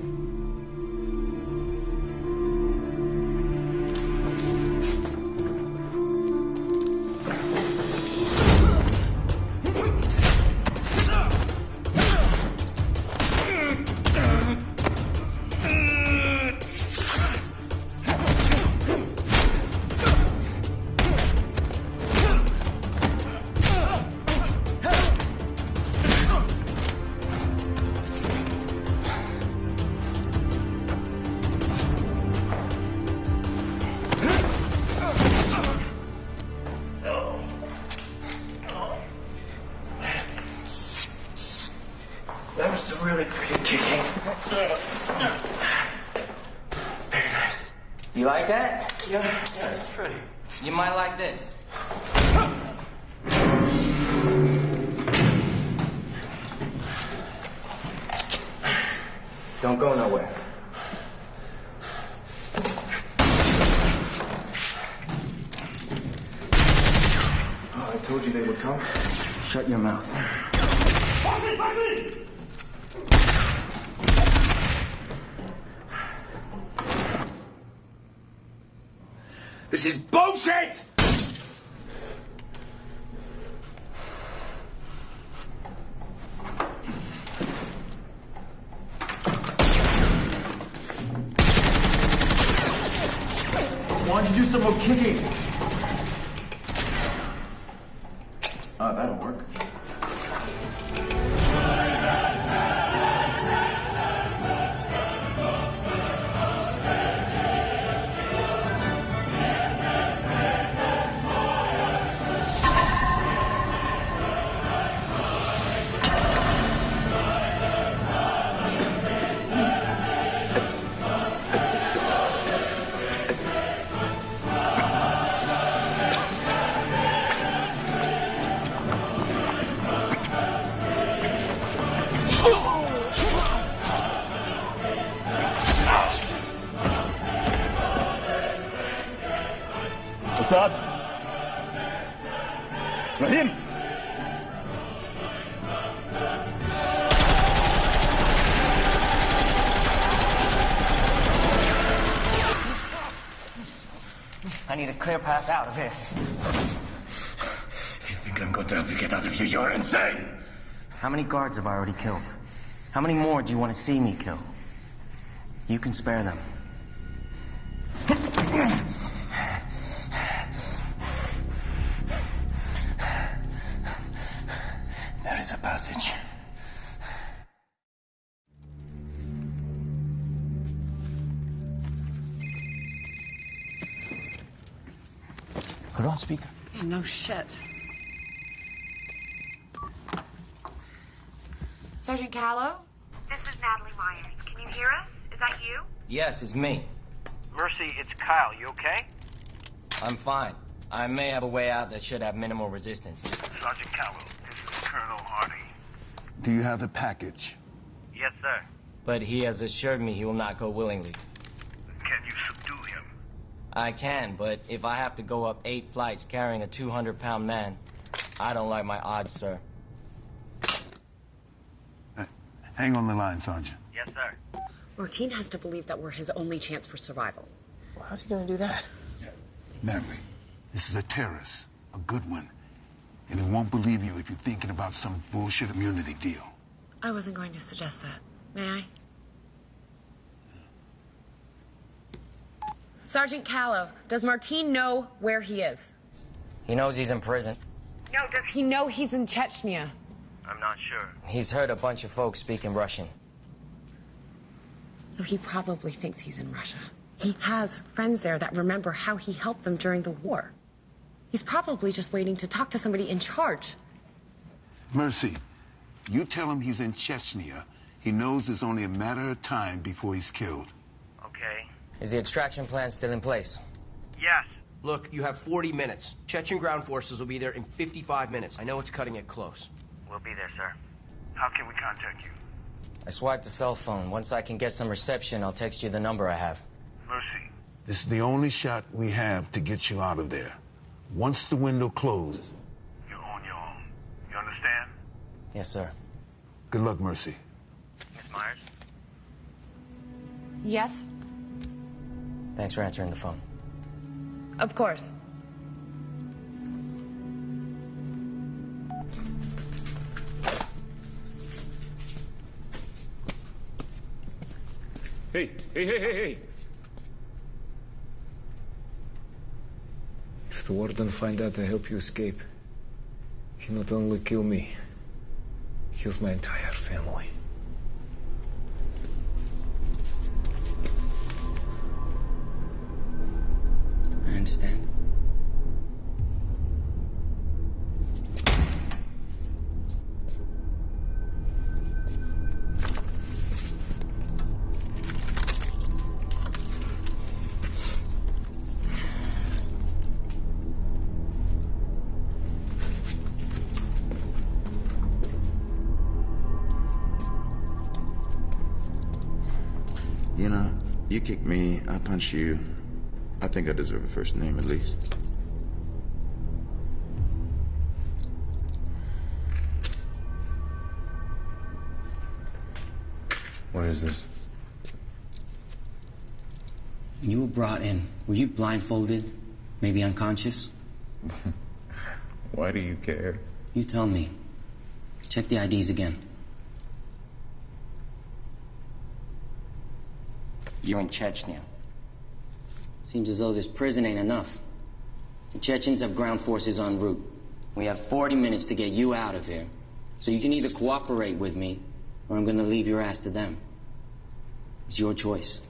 S1: That was really pretty kicking. Very nice. You like that?
S17: Yeah, it's pretty.
S1: You might like this. Don't go nowhere.
S19: Oh, I told you they would come.
S1: Shut your mouth.
S3: This is bullshit!
S4: Why don't you do some more kicking?
S19: That'll work.
S3: Assad! Rahim!
S1: I need a clear path out of here.
S3: If you think I'm going to help you get out of here, you're insane!
S1: How many guards have I already killed? How many more do you want to see me kill? You can spare them.
S3: There is a passage.
S1: Put it on speaker.
S9: Yeah, no shit. Sergeant Callow?
S5: This is Natalie Myers. Can you hear us? Is that you?
S1: Yes, it's me.
S5: Mercy, it's Kyle. You okay?
S1: I'm fine. I may have a way out that should have minimal resistance.
S5: Sergeant Callow, this is Colonel Hardy.
S8: Do you have the package?
S5: Yes, sir.
S1: But he has assured me he will not go willingly.
S5: Can you subdue him?
S1: I can, but if I have to go up 8 flights carrying a 200-pound man, I don't like my odds, sir.
S8: Hang on the line, Sergeant.
S5: Yes, sir.
S10: Martin has to believe that we're his only chance for survival.
S1: Well, how's he gonna do that?
S8: Natalie, this is a terrorist, a good one. And he won't believe you if you're thinking about some bullshit immunity deal.
S9: I wasn't going to suggest that. May I? Sergeant Callow, does Martin know where he is?
S1: He knows he's in prison.
S9: No, does he know he's in Chechnya?
S1: I'm not sure. He's heard a bunch of folks speaking Russian.
S9: So he probably thinks he's in Russia. He has friends there that remember how he helped them during the war. He's probably just waiting to talk to somebody in charge.
S8: Mercy, you tell him he's in Chechnya. He knows it's only a matter of time before he's killed.
S1: Okay. Is the extraction plan still in place?
S6: Yes. Look, you have 40 minutes. Chechen ground forces will be there in 55 minutes. I know it's cutting it close.
S1: We'll be there, sir.
S16: How can we contact you?
S1: I swiped the cell phone. Once I can get some reception, I'll text you the number I have.
S16: Mercy.
S8: This is the only shot we have to get you out of there. Once the window closes...
S16: You're on your own. You understand?
S1: Yes, sir.
S8: Good luck, Mercy.
S1: Miss Myers?
S9: Yes?
S1: Thanks for answering the phone.
S9: Of course.
S12: Hey. If the warden find out I help you escape, he not only kill me, kills my entire family.
S1: I understand.
S19: You know, you kick me, I punch you. I think I deserve a first name at least. What is this?
S20: When you were brought in, were you blindfolded? Maybe unconscious?
S19: Why do you care?
S20: You tell me. Check the IDs again.
S1: You're in Chechnya.
S20: Seems as though this prison ain't enough. The Chechens have ground forces en route. We have 40 minutes to get you out of here. So you can either cooperate with me, or I'm gonna leave your ass to them. It's your choice.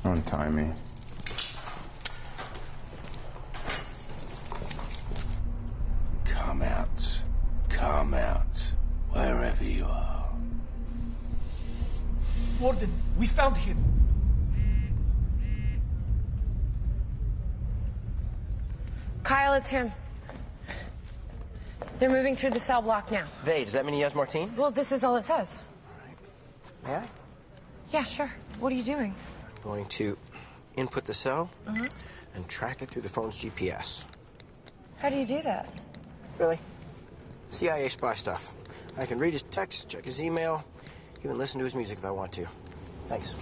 S19: Untie me.
S11: Come out. Come out. Wherever you are.
S3: Warden, we found him.
S9: Kyle, it's him. They're moving through the cell block now.
S6: They, does that mean he has Martin?
S9: Well, this is all it says.
S6: May I?
S9: Yeah, sure. What are you doing?
S6: I'm going to input the cell and track it through the phone's GPS.
S9: How do you do that?
S6: Really? CIA spy stuff. I can read his texts, check his email, even listen to his music if I want to. Thanks.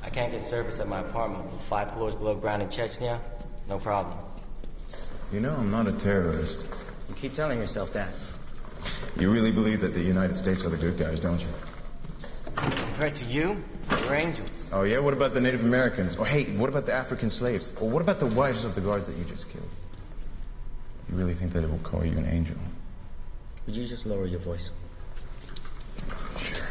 S1: I can't get service at my apartment. 5 floors below ground in Chechnya? No problem.
S19: You know I'm not a terrorist.
S20: You keep telling yourself that.
S19: You really believe that the United States are the good guys, don't you?
S1: Compared to you, you're angels.
S19: Oh yeah? What about the Native Americans? Or hey, what about the African slaves? Or what about the wives of the guards that you just killed? You really think that it will call you an angel?
S1: Would you just lower your voice?
S19: Sure.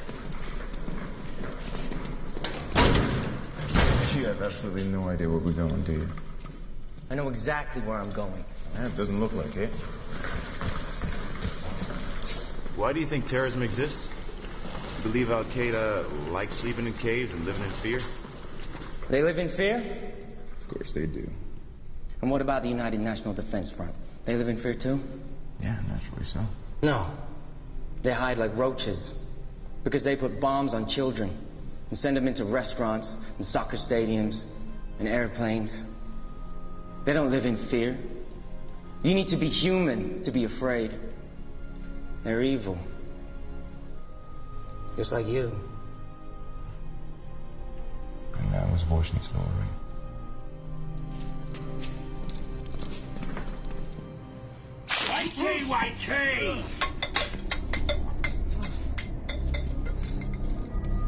S19: You have absolutely no idea where we're going, do you?
S20: I know exactly where I'm going.
S19: That doesn't look like it.
S15: Why do you think terrorism exists? You believe Al-Qaeda likes sleeping in caves and living in fear?
S20: They live in fear?
S19: Of course they do.
S20: And what about the United National Defense Front? They live in fear too?
S19: Yeah, naturally so.
S20: No. They hide like roaches. Because they put bombs on children and send them into restaurants and soccer stadiums and airplanes. They don't live in fear. You need to be human to be afraid. They're evil. Just like you.
S19: And that was voice needs lowering.
S16: YK!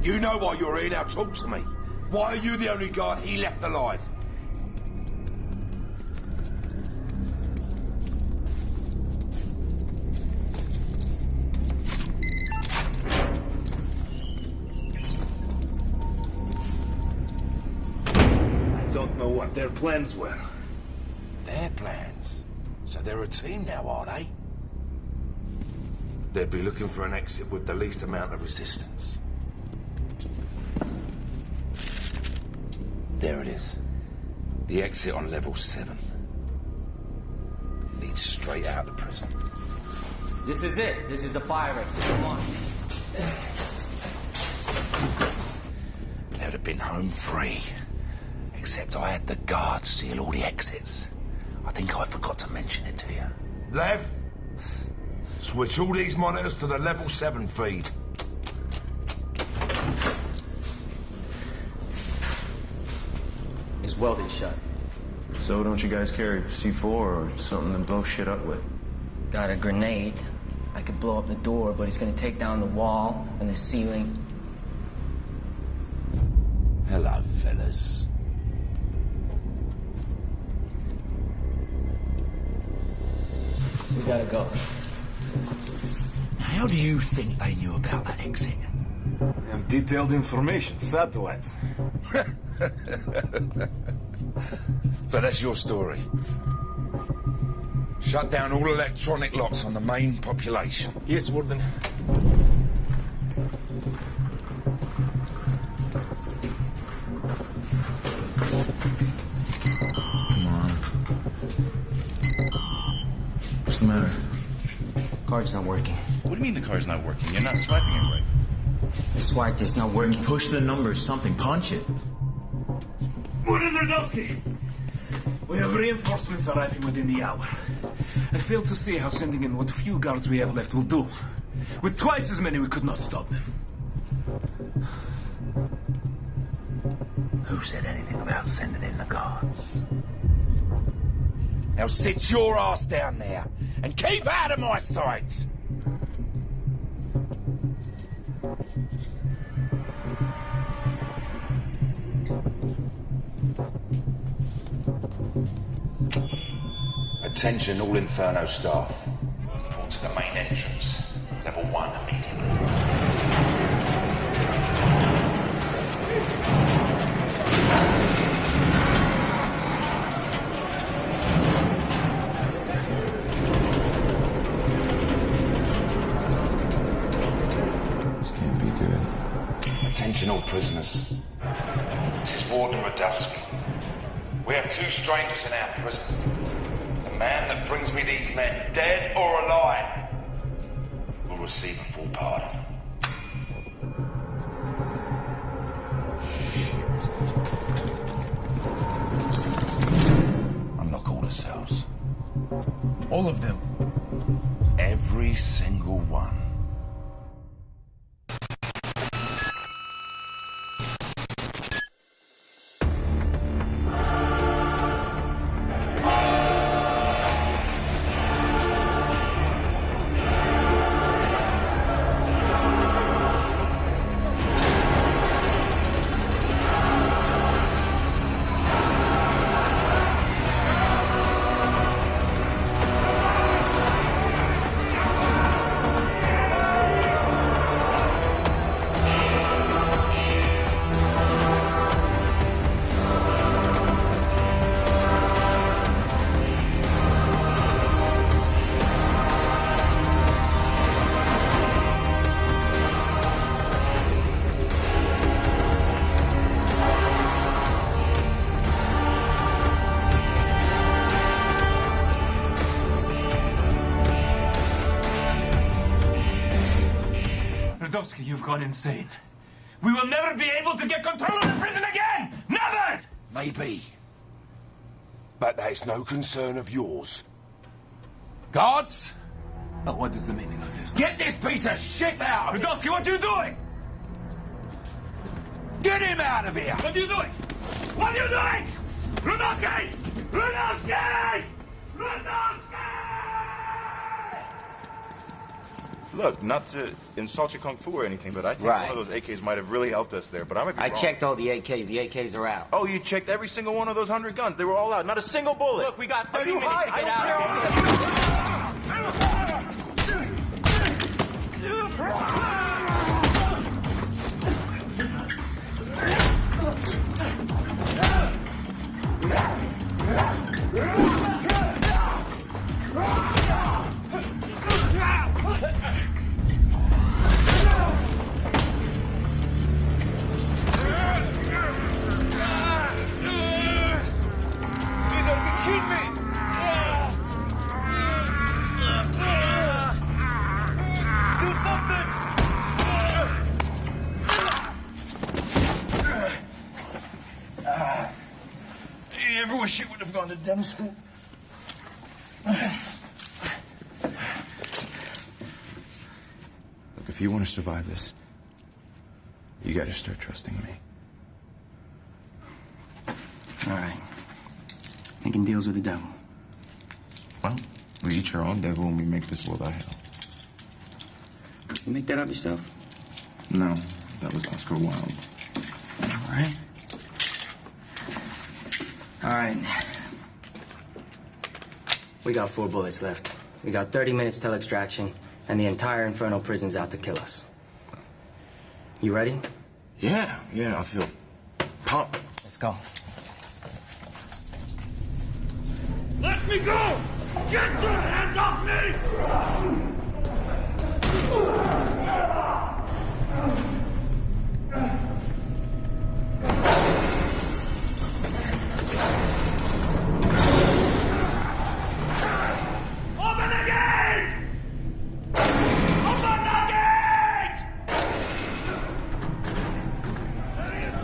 S16: You know why you're here now. Talk to me. Why are you the only guard he left alive?
S12: I don't know what their plans were.
S16: Their plans? So they're a team now, are they? They'd be looking for an exit with the least amount of resistance. There it is. The exit on level 7. Leads straight out of the prison.
S20: This is it. This is the fire exit. Come on.
S16: They'd have been home free. Except I had the guards seal all the exits. I think I forgot to mention it to you. Lev, switch all these monitors to the level 7 feed.
S20: It's welded shut.
S15: So don't you guys carry C4 or something to blow shit up with?
S20: Got a grenade. I could blow up the door, but it's gonna take down the wall and the ceiling.
S16: Hello, fellas.
S20: We gotta go.
S16: How do you think they knew about that exit?
S12: They have detailed information, satellites.
S16: So that's your story. Shut down all electronic locks on the main population.
S12: Yes, Warden.
S19: Come on. What's the matter?
S20: Card's not working.
S19: What do you mean the card's not working? You're not swiping it right.
S20: The swipe is not working.
S19: Push the numbers, something. Punch it.
S12: Warden Radowski! We have reinforcements arriving within the hour. I fail to see how sending in what few guards we have left will do. With twice as many, we could not stop them.
S16: Who said anything about sending in the guards? Now sit your ass down there and keep out of my sight! Attention all Inferno staff. Report to the main entrance. Level 1 immediately.
S19: This can't be good.
S16: Attention all prisoners. This is Warden Radowski. We have 2 strangers in our prison. The man that brings me these men, dead or alive, will receive a full pardon. Unlock all the cells.
S12: All of them.
S16: Every single one.
S12: You've gone insane. We will never be able to get control of the prison again! Never!
S16: Maybe. But that is no concern of yours. Guards?
S12: Oh, what is the meaning of this?
S16: Get this piece of shit out of here!
S12: Radowski, what are you doing?
S16: Get him out of here!
S12: What are you doing? What are you doing? Radowski! Radowski! Radowski!
S19: Look, not to insult your kung fu or anything, but I think one of those AKs might have really helped us there, but I might be wrong.
S20: I checked all the AKs. The AKs are out.
S19: Oh, you checked every single one of those 100 guns. They were all out. Not a single bullet.
S20: Look, we got 30 minutes to get out of
S3: She would have gone to dental school.
S19: Look, if you want to survive this, you got to start trusting me.
S20: All right. Making deals with the devil.
S19: Well, we each our own devil and we make this world our hell.
S20: You make that up yourself?
S19: No, that was Oscar Wilde.
S20: All right. All right. We got 4 bullets left. We got 30 minutes till extraction, and the entire infernal prison's out to kill us. You ready?
S19: Yeah, I feel pumped.
S20: Let's go.
S3: Let me go! Get your hands off me! Open the gate! Open the gate! There he is!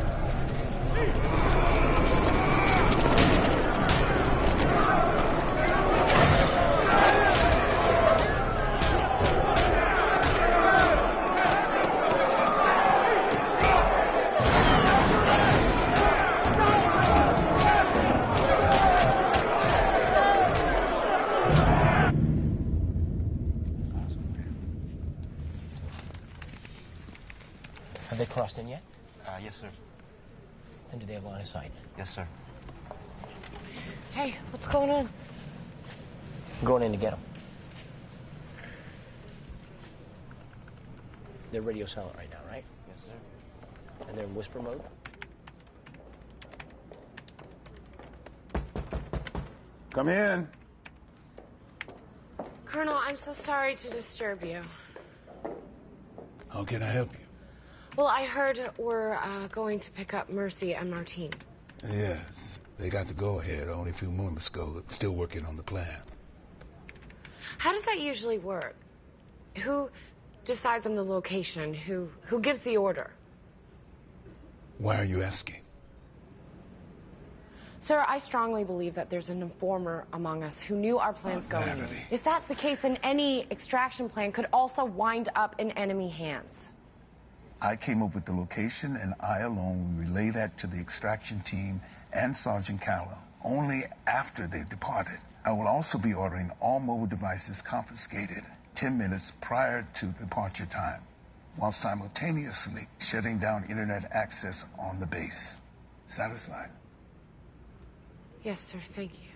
S6: Have they crossed in yet?
S20: Yes, sir.
S6: And do they have line of sight?
S20: Yes, sir.
S9: Hey, what's going on?
S6: I'm going in to get them. They're radio silent right now, right?
S20: Yes, sir.
S6: And they're in whisper mode?
S8: Come in.
S9: Colonel, I'm so sorry to disturb you.
S8: How can I help you?
S9: Well, I heard we're going to pick up Mercy and Martine.
S8: Yes, they got the go-ahead only a few moments ago. Still working on the plan.
S9: How does that usually work? Who decides on the location? Who gives the order?
S8: Why are you asking?
S9: Sir, I strongly believe that there's an informer among us who knew our plans going in. If that's the case, then any extraction plan could also wind up in enemy hands.
S8: I came up with the location, and I alone will relay that to the extraction team and Sergeant Callow, only after they've departed. I will also be ordering all mobile devices confiscated 10 minutes prior to departure time, while simultaneously shutting down internet access on the base. Satisfied?
S9: Yes, sir, thank you.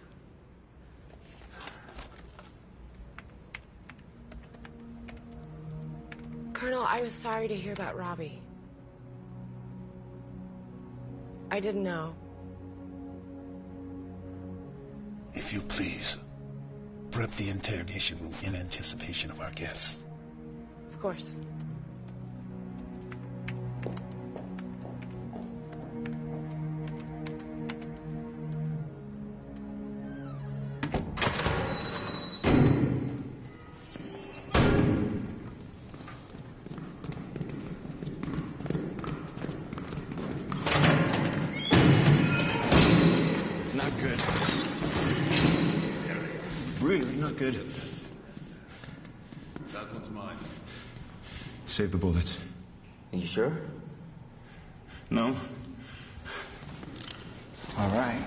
S9: Colonel, I was sorry to hear about Robbie. I didn't know.
S8: If you please, prep the interrogation room in anticipation of our guests.
S9: Of course.
S19: Good. That one's mine. Save the bullets.
S20: Are you sure?
S19: No.
S20: All right.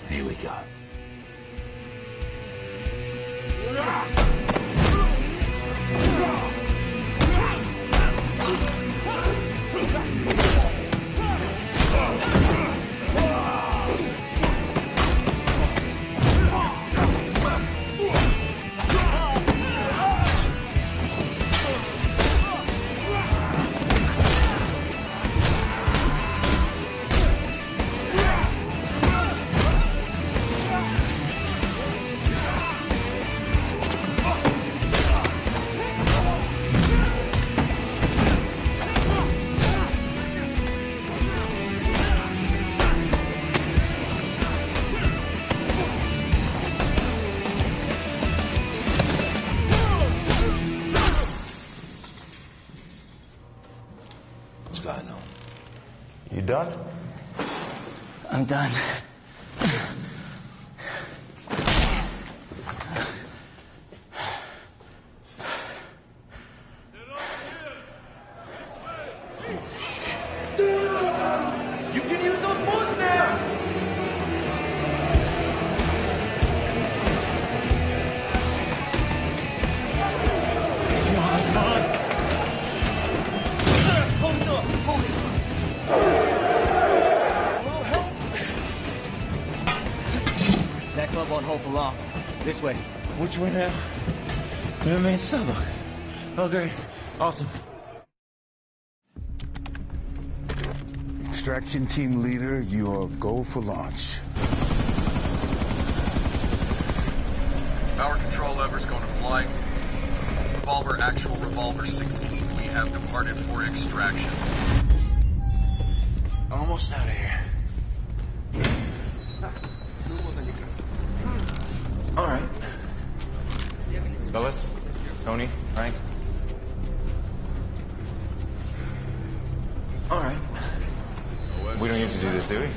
S11: Here we go. What's going on?
S19: You done?
S20: I'm done.
S3: You can use those bullets now! Come on. Hold it up. Hold it.
S20: That club won't hold for long. This way.
S12: Which way now? To the main summer. Okay, awesome.
S8: Extraction team leader, you are go for launch.
S21: Power control lever's going to flight. Revolver, actual revolver 16. We have departed for extraction.
S12: Almost out of here. All right.
S19: Fellas, Tony, Frank.
S12: All right.
S19: We don't need to do this, do we?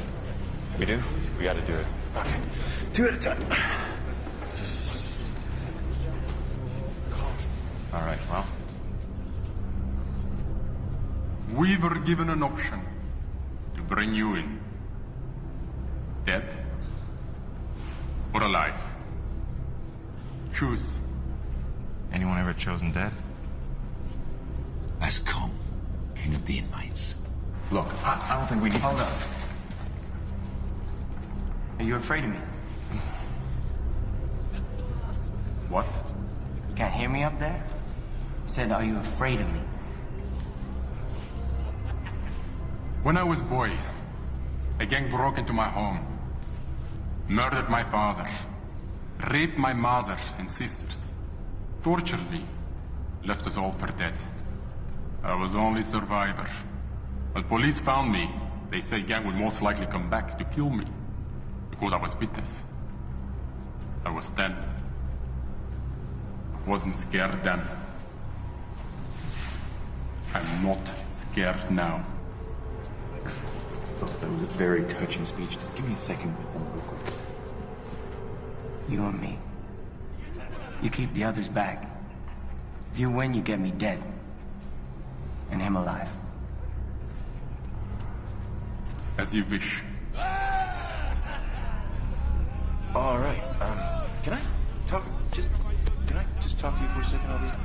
S19: We do? We gotta do it.
S12: Okay. 2 at a time.
S19: All right, well.
S22: We were given an option to bring you in. Dead or alive. Choose.
S19: Anyone ever chosen dead?
S11: That's Kong, king of the inmates.
S19: Look, I don't think we need...
S20: Hold up. Are you afraid of me?
S22: What?
S20: You can't hear me up there? I said, are you afraid of me?
S22: When I was a boy, a gang broke into my home, murdered my father, raped my mother and sisters, tortured me, left us all for dead. I was the only survivor. When police found me, they said gang would most likely come back to kill me because I was witness. I was 10. I wasn't scared then. I'm not scared now.
S19: Look, that was a very touching speech. Just give me a second with them real quick.
S20: You and me. You keep the others back. If you win, you get me dead. And him alive.
S22: As you wish.
S12: All right. Can I talk to you for a second over here?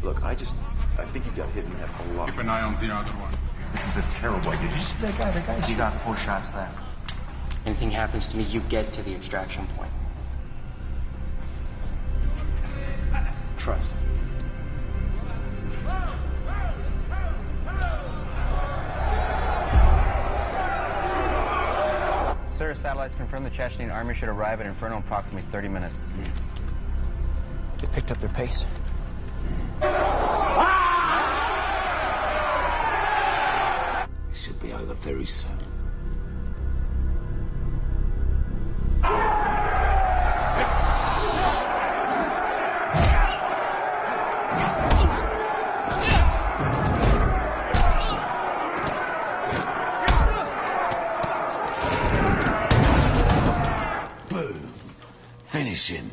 S12: Look, I think you got hit in the head a lot.
S22: Keep an eye on the other one.
S19: This is a terrible idea. You see that guy?
S20: You got 4 shots left. Anything happens to me, you get to the extraction point. Trust.
S2: Sir, satellites confirm the Chechnyan army should arrive at Inferno in approximately 30 minutes.
S6: They picked up their pace.
S11: Should be over very soon. Boom. Finish him.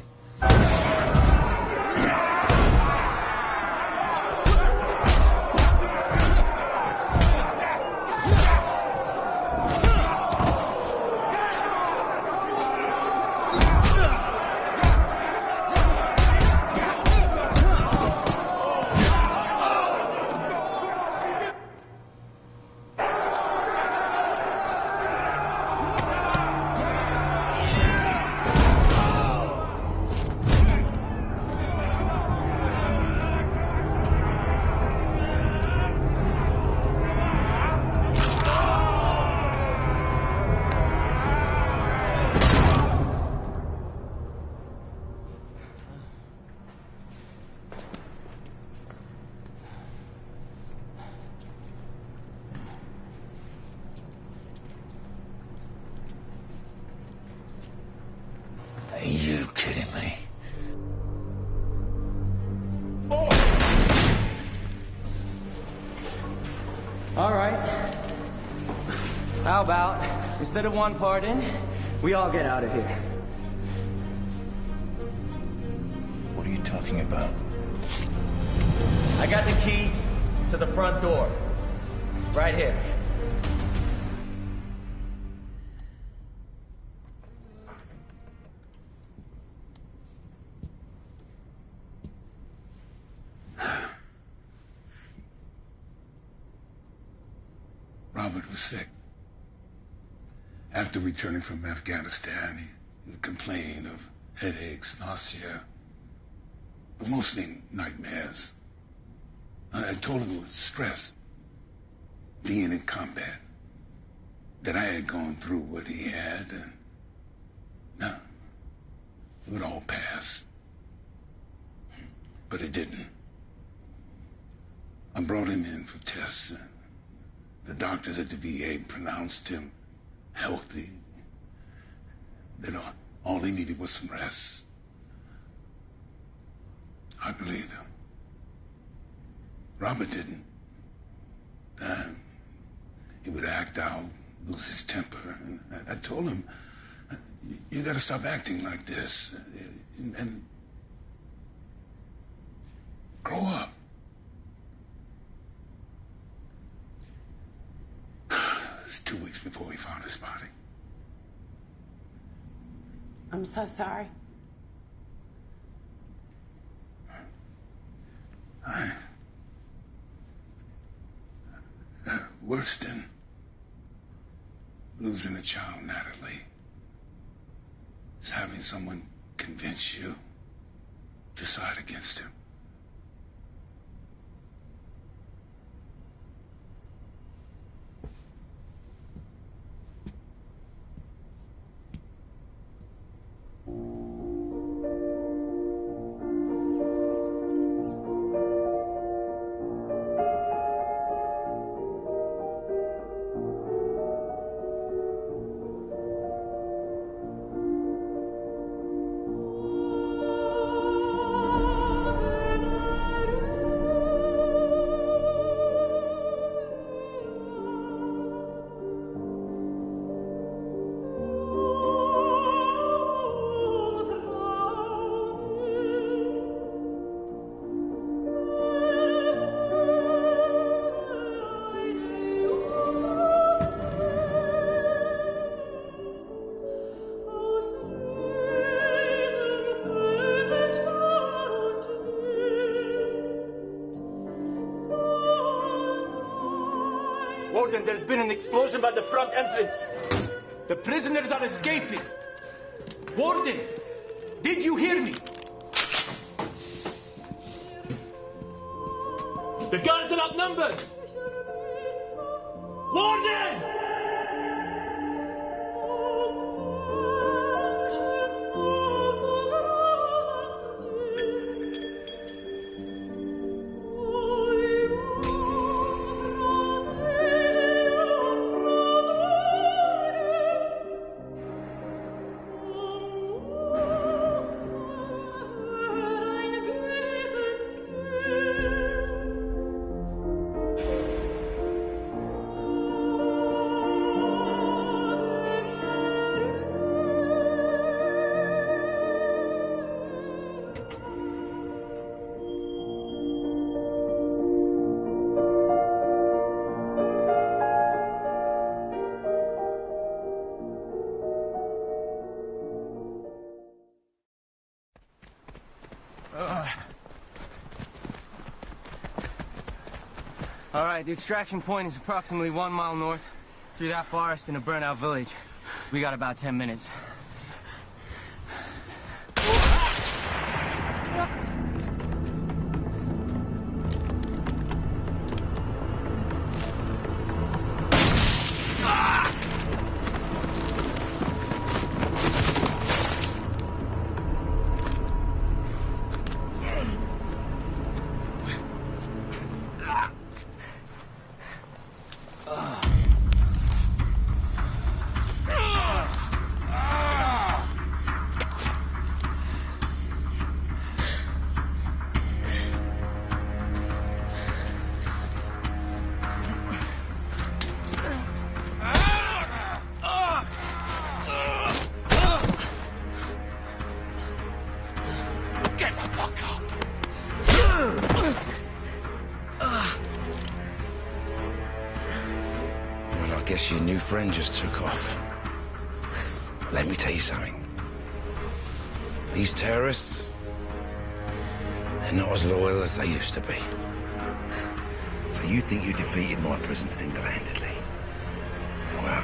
S11: Are you kidding me?
S20: All right. How about, instead of one part in, we all get out of here?
S7: What are you talking about?
S20: I got the key to the front door. Right here.
S8: Robert was sick. After returning from Afghanistan, he would complain of headaches, nausea, but mostly nightmares. I told him it was stress, being in combat, that I had gone through what he had, and no, it would all pass. But it didn't. I brought him in for tests, and the doctors at the VA pronounced him healthy. That all he needed was some rest. I believed him. Robert didn't. He would act out, lose his temper, and I told him, you gotta stop acting like this, and grow up. It was 2 weeks before we found his body.
S9: I'm so sorry.
S8: Worse than losing a child, Natalie, is having someone convince you to side against him.
S3: There's been an explosion by the front entrance. The prisoners are escaping. Warden, did you hear me? The guards are outnumbered. Warden!
S20: All right, the extraction point is approximately 1 mile north through that forest in a burnout village. We got about 10 minutes.
S13: guess your new friend just took off. Let me tell you something. These terrorists, they're not as loyal as they used to be. So you think you defeated my prison single-handedly? Well,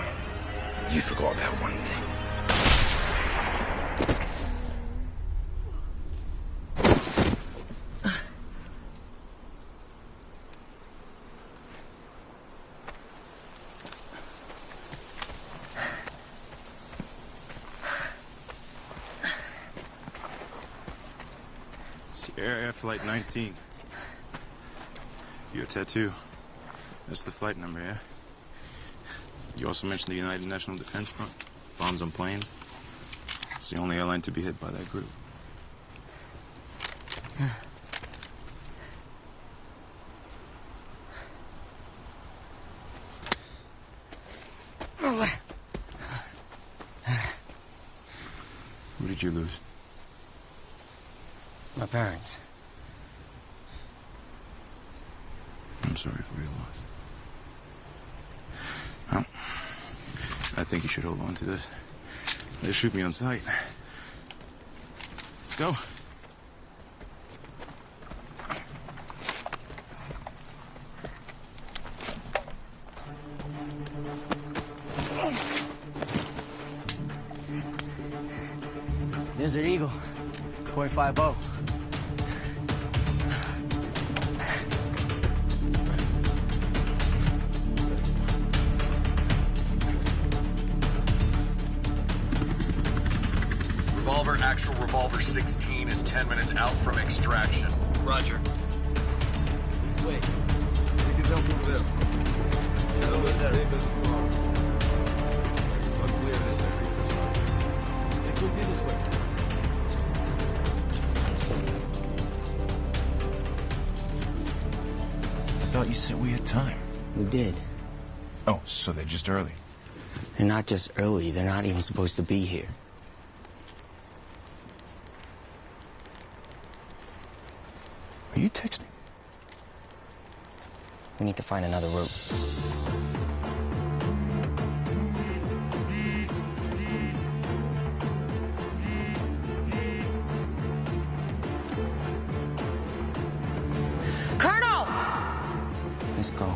S13: you forgot about one thing.
S19: Air Flight 19. Your tattoo. That's the flight number, yeah? You also mentioned the United National Defense Front. Bombs on planes. It's the only airline to be hit by that group. Who did you lose?
S20: My parents.
S19: I'm sorry for your loss. Well, I think you should hold on to this. They'll shoot me on sight. Let's go.
S20: Desert Eagle, .50.
S21: Actual revolver 16 is 10 minutes out from extraction.
S4: Roger. This way. You can jump over there. Get over there. We'll clear this area. It could be this way.
S19: I thought you said we had time.
S20: We did.
S19: Oh, so they're just early.
S20: They're not just early. They're not even supposed to be here.
S19: Are you texting?
S20: We need to find another route.
S9: Colonel!
S20: Let's go.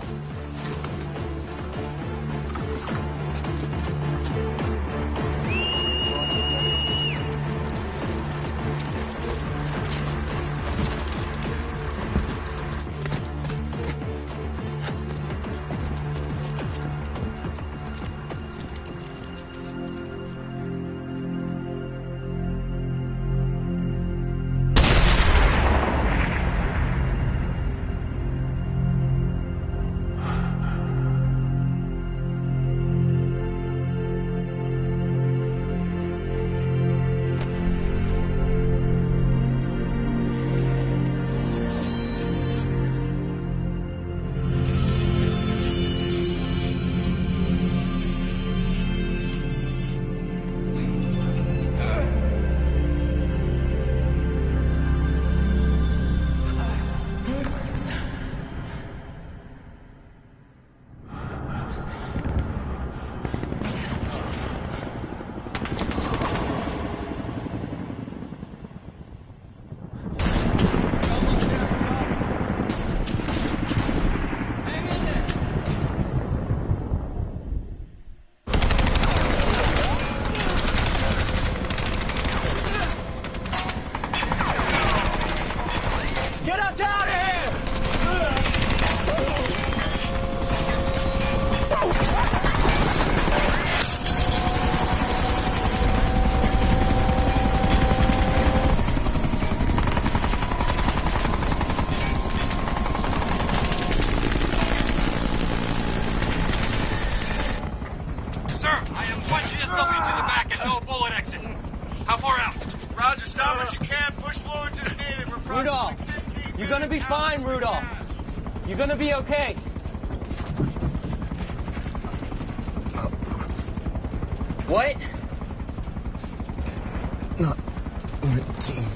S20: You're gonna be fine, Rudolph. You're gonna be okay. What?
S6: Not routine.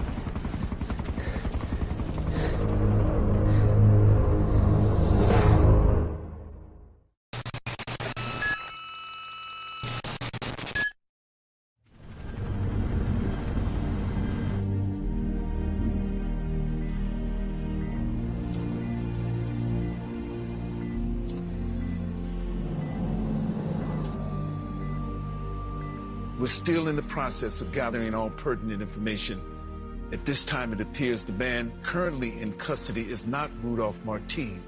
S8: We're still in the process of gathering all pertinent information. At this time, it appears the man currently in custody is not Rudolph Martin.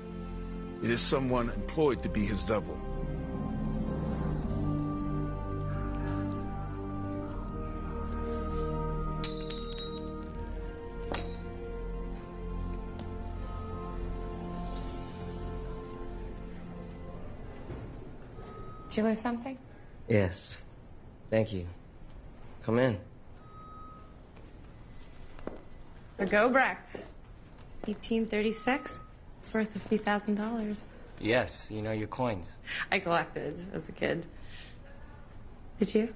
S8: It is someone employed to be his double.
S9: Did you lose something?
S6: Yes. Thank you. Come in.
S9: The Gobrechts. 1836. It's worth $50,000.
S6: Yes, you know your coins.
S9: I collected as a kid. Did you?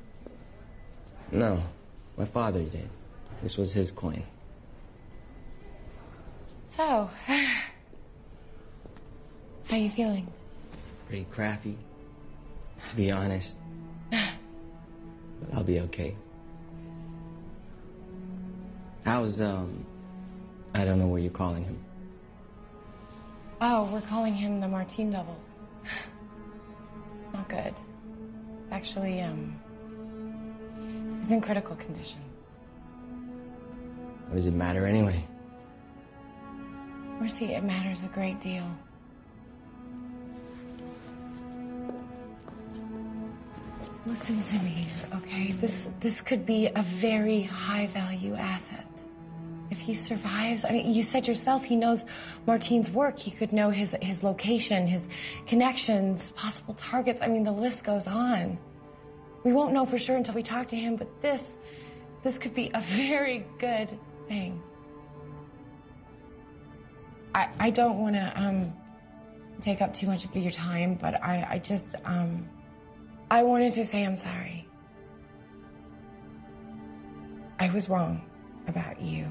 S20: No, my father did. This was his coin.
S9: So, how you feeling?
S20: Pretty crappy, to be honest. But I'll be okay. How's, I don't know what you're calling him.
S9: Oh, we're calling him the Martin double. It's not good. It's actually, he's in critical condition.
S20: What does it matter anyway?
S9: Mercy, it matters a great deal. Listen to me, okay? This could be a very high-value asset. If he survives, I mean, you said yourself he knows Martin's work. He could know his location, his connections, possible targets. I mean, the list goes on. We won't know for sure until we talk to him, but this could be a very good thing. I don't want to take up too much of your time, but I just I wanted to say I'm sorry. I was wrong about you.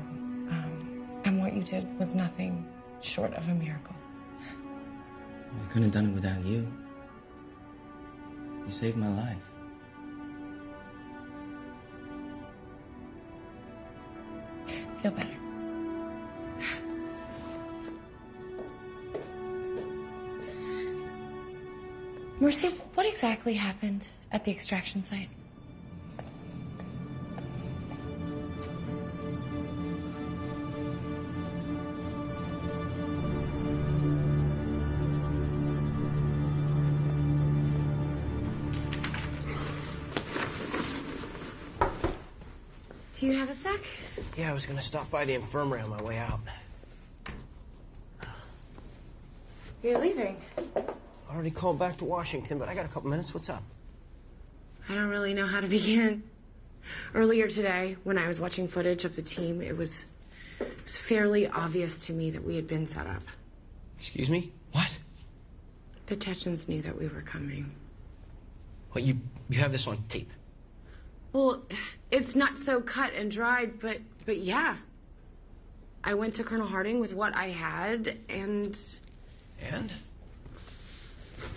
S9: And what you did was nothing short of a miracle.
S20: I couldn't have done it without you. You saved my life.
S9: Feel better. Mercy, what exactly happened at the extraction site? Do you have a sec?
S6: Yeah, I was gonna stop by the infirmary on my way out.
S9: You're leaving.
S6: I already called back to Washington, but I got a couple minutes. What's up?
S9: I don't really know how to begin. Earlier today, when I was watching footage of the team, it was fairly obvious to me that we had been set up.
S6: Excuse me? What?
S9: The Chechens knew that we were coming.
S6: What, you have this on tape?
S9: Well, it's not so cut and dried, but yeah. I went to Colonel Harding with what I had, and...
S6: And?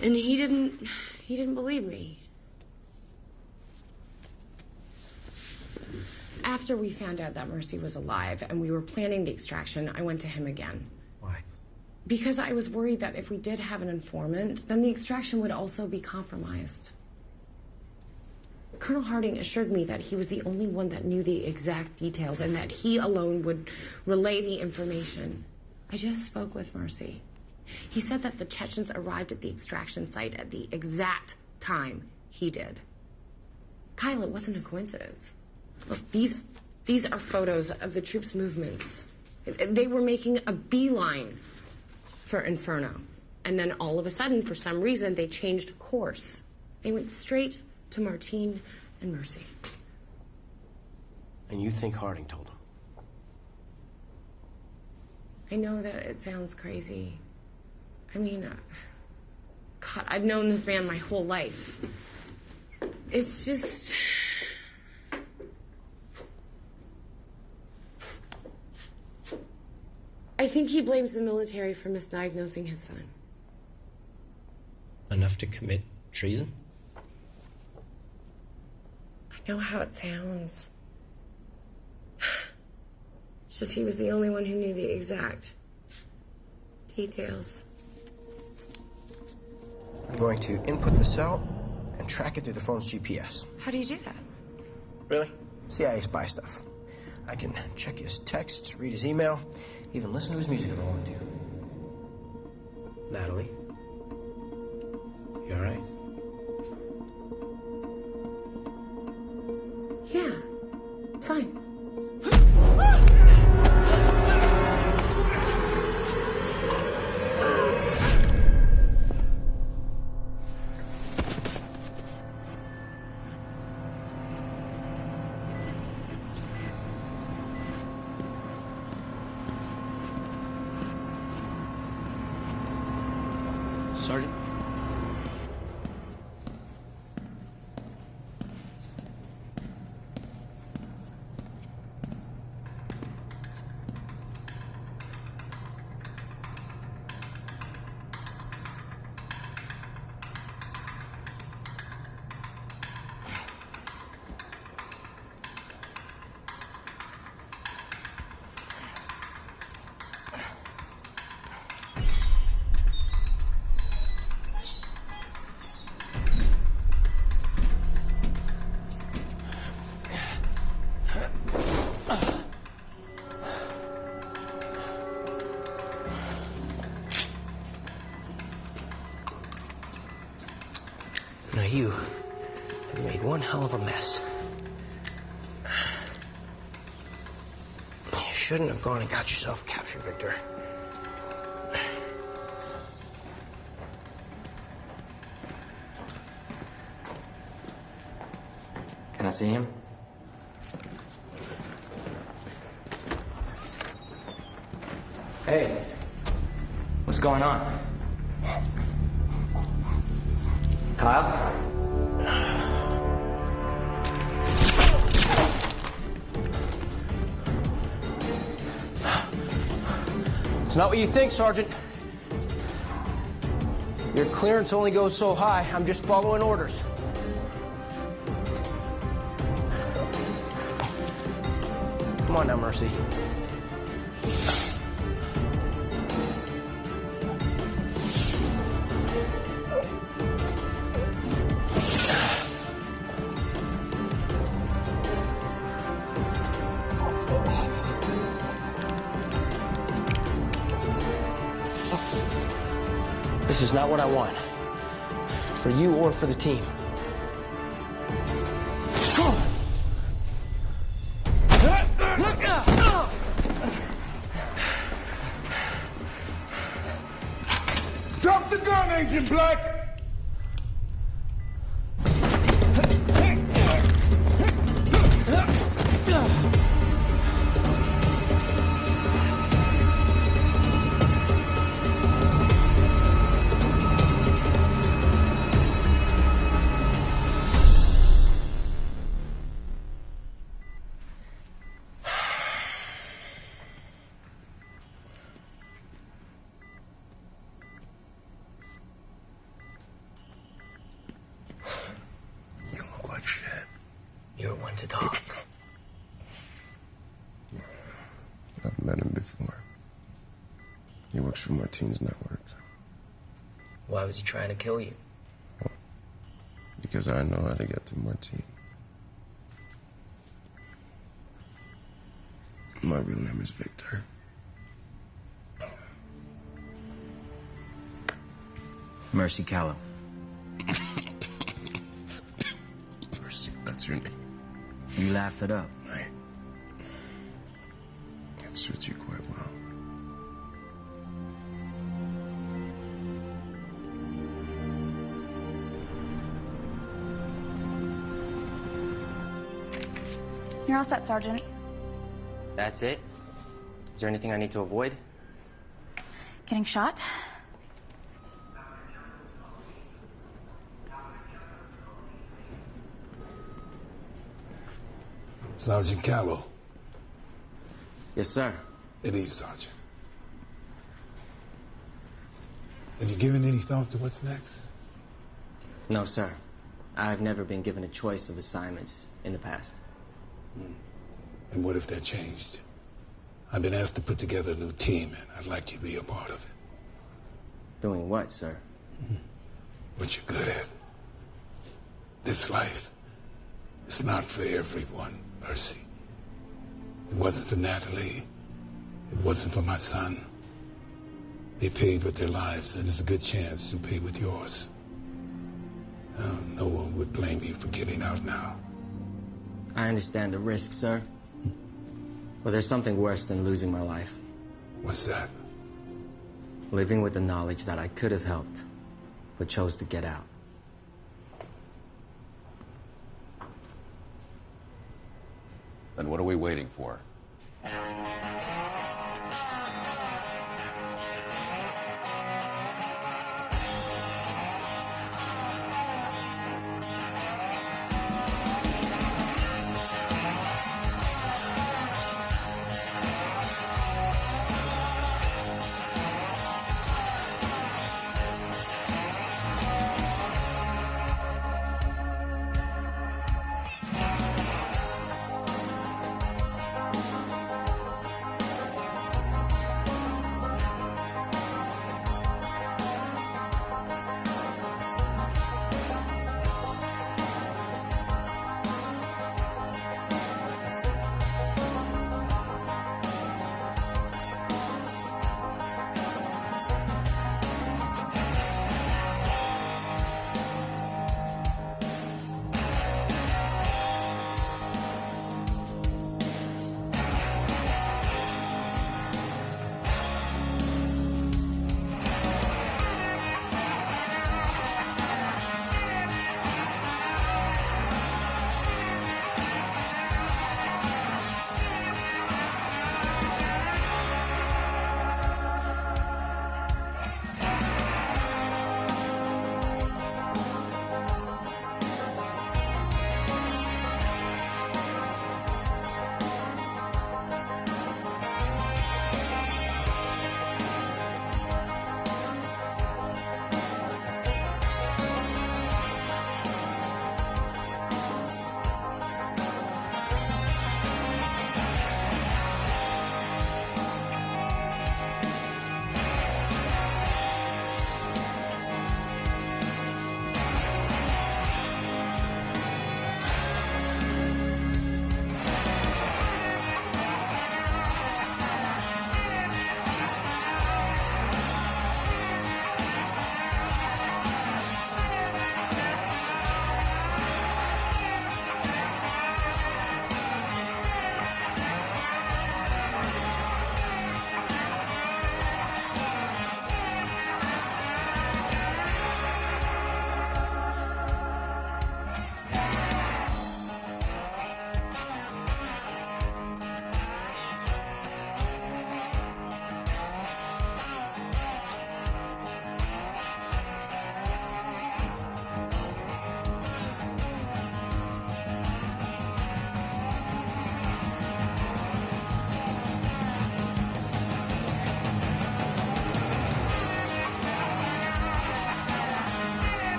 S9: And he didn't believe me. After we found out that Mercy was alive and we were planning the extraction, I went to him again.
S6: Why?
S9: Because I was worried that if we did have an informant, then the extraction would also be compromised. Colonel Harding assured me that he was the only one that knew the exact details and that he alone would relay the information. I just spoke with Mercy. He said that the Chechens arrived at the extraction site at the exact time he did. Kyle, it wasn't a coincidence. Look, these are photos of the troops' movements. They were making a beeline for Inferno. And then all of a sudden, for some reason, they changed course. They went straight to Martin and Mercy.
S6: And you think Harding told him?
S9: I know that it sounds crazy. I mean, God, I've known this man my whole life. It's just... I think he blames the military for misdiagnosing his son.
S6: Enough to commit treason?
S9: I know how it sounds. It's just he was the only one who knew the exact details.
S6: I'm going to input the cell and track it through the phone's GPS.
S9: How do you do that?
S6: Really? CIA spy stuff. I can check his texts, read his email, even listen to his music if I want to. Natalie? You all right?
S10: Yeah, fine.
S6: Sergeant? Now you have made one hell of a mess. You shouldn't have gone and got yourself captured, Victor.
S20: Can I see him? Hey, what's going on? Kyle?
S6: It's not what you think, Sergeant. Your clearance only goes so high. I'm just following orders. Come on now, Mercy. This is not what I want. For you or for the team.
S8: Drop the gun, Agent Black!
S6: You're one to talk.
S14: I've met him before. He works for Martine's network.
S6: Why was he trying to kill you?
S14: Because I know how to get to Martine. My real name is Victor.
S6: Mercy Callow.
S14: Mercy, that's your name.
S6: You laugh it up.
S14: It suits you quite well.
S18: You're all set, Sergeant.
S20: That's it? Is there anything I need to avoid?
S18: Getting shot?
S8: Sergeant Callow.
S20: Yes, sir.
S8: It is, Sergeant. Have you given any thought to what's next?
S20: No, sir. I've never been given a choice of assignments in the past.
S8: And what if that changed? I've been asked to put together a new team, and I'd like you to be a part of it.
S20: Doing what, sir?
S8: What you're good at. This life is It's not for everyone, Mercy. It wasn't for Natalie. It wasn't for my son. They paid with their lives, and there's a good chance you'll pay with yours. No one would blame you for getting out now.
S20: I understand the risk, sir. But there's something worse than losing my life.
S8: What's that?
S20: Living with the knowledge that I could have helped, but chose to get out.
S5: Then what are we waiting for?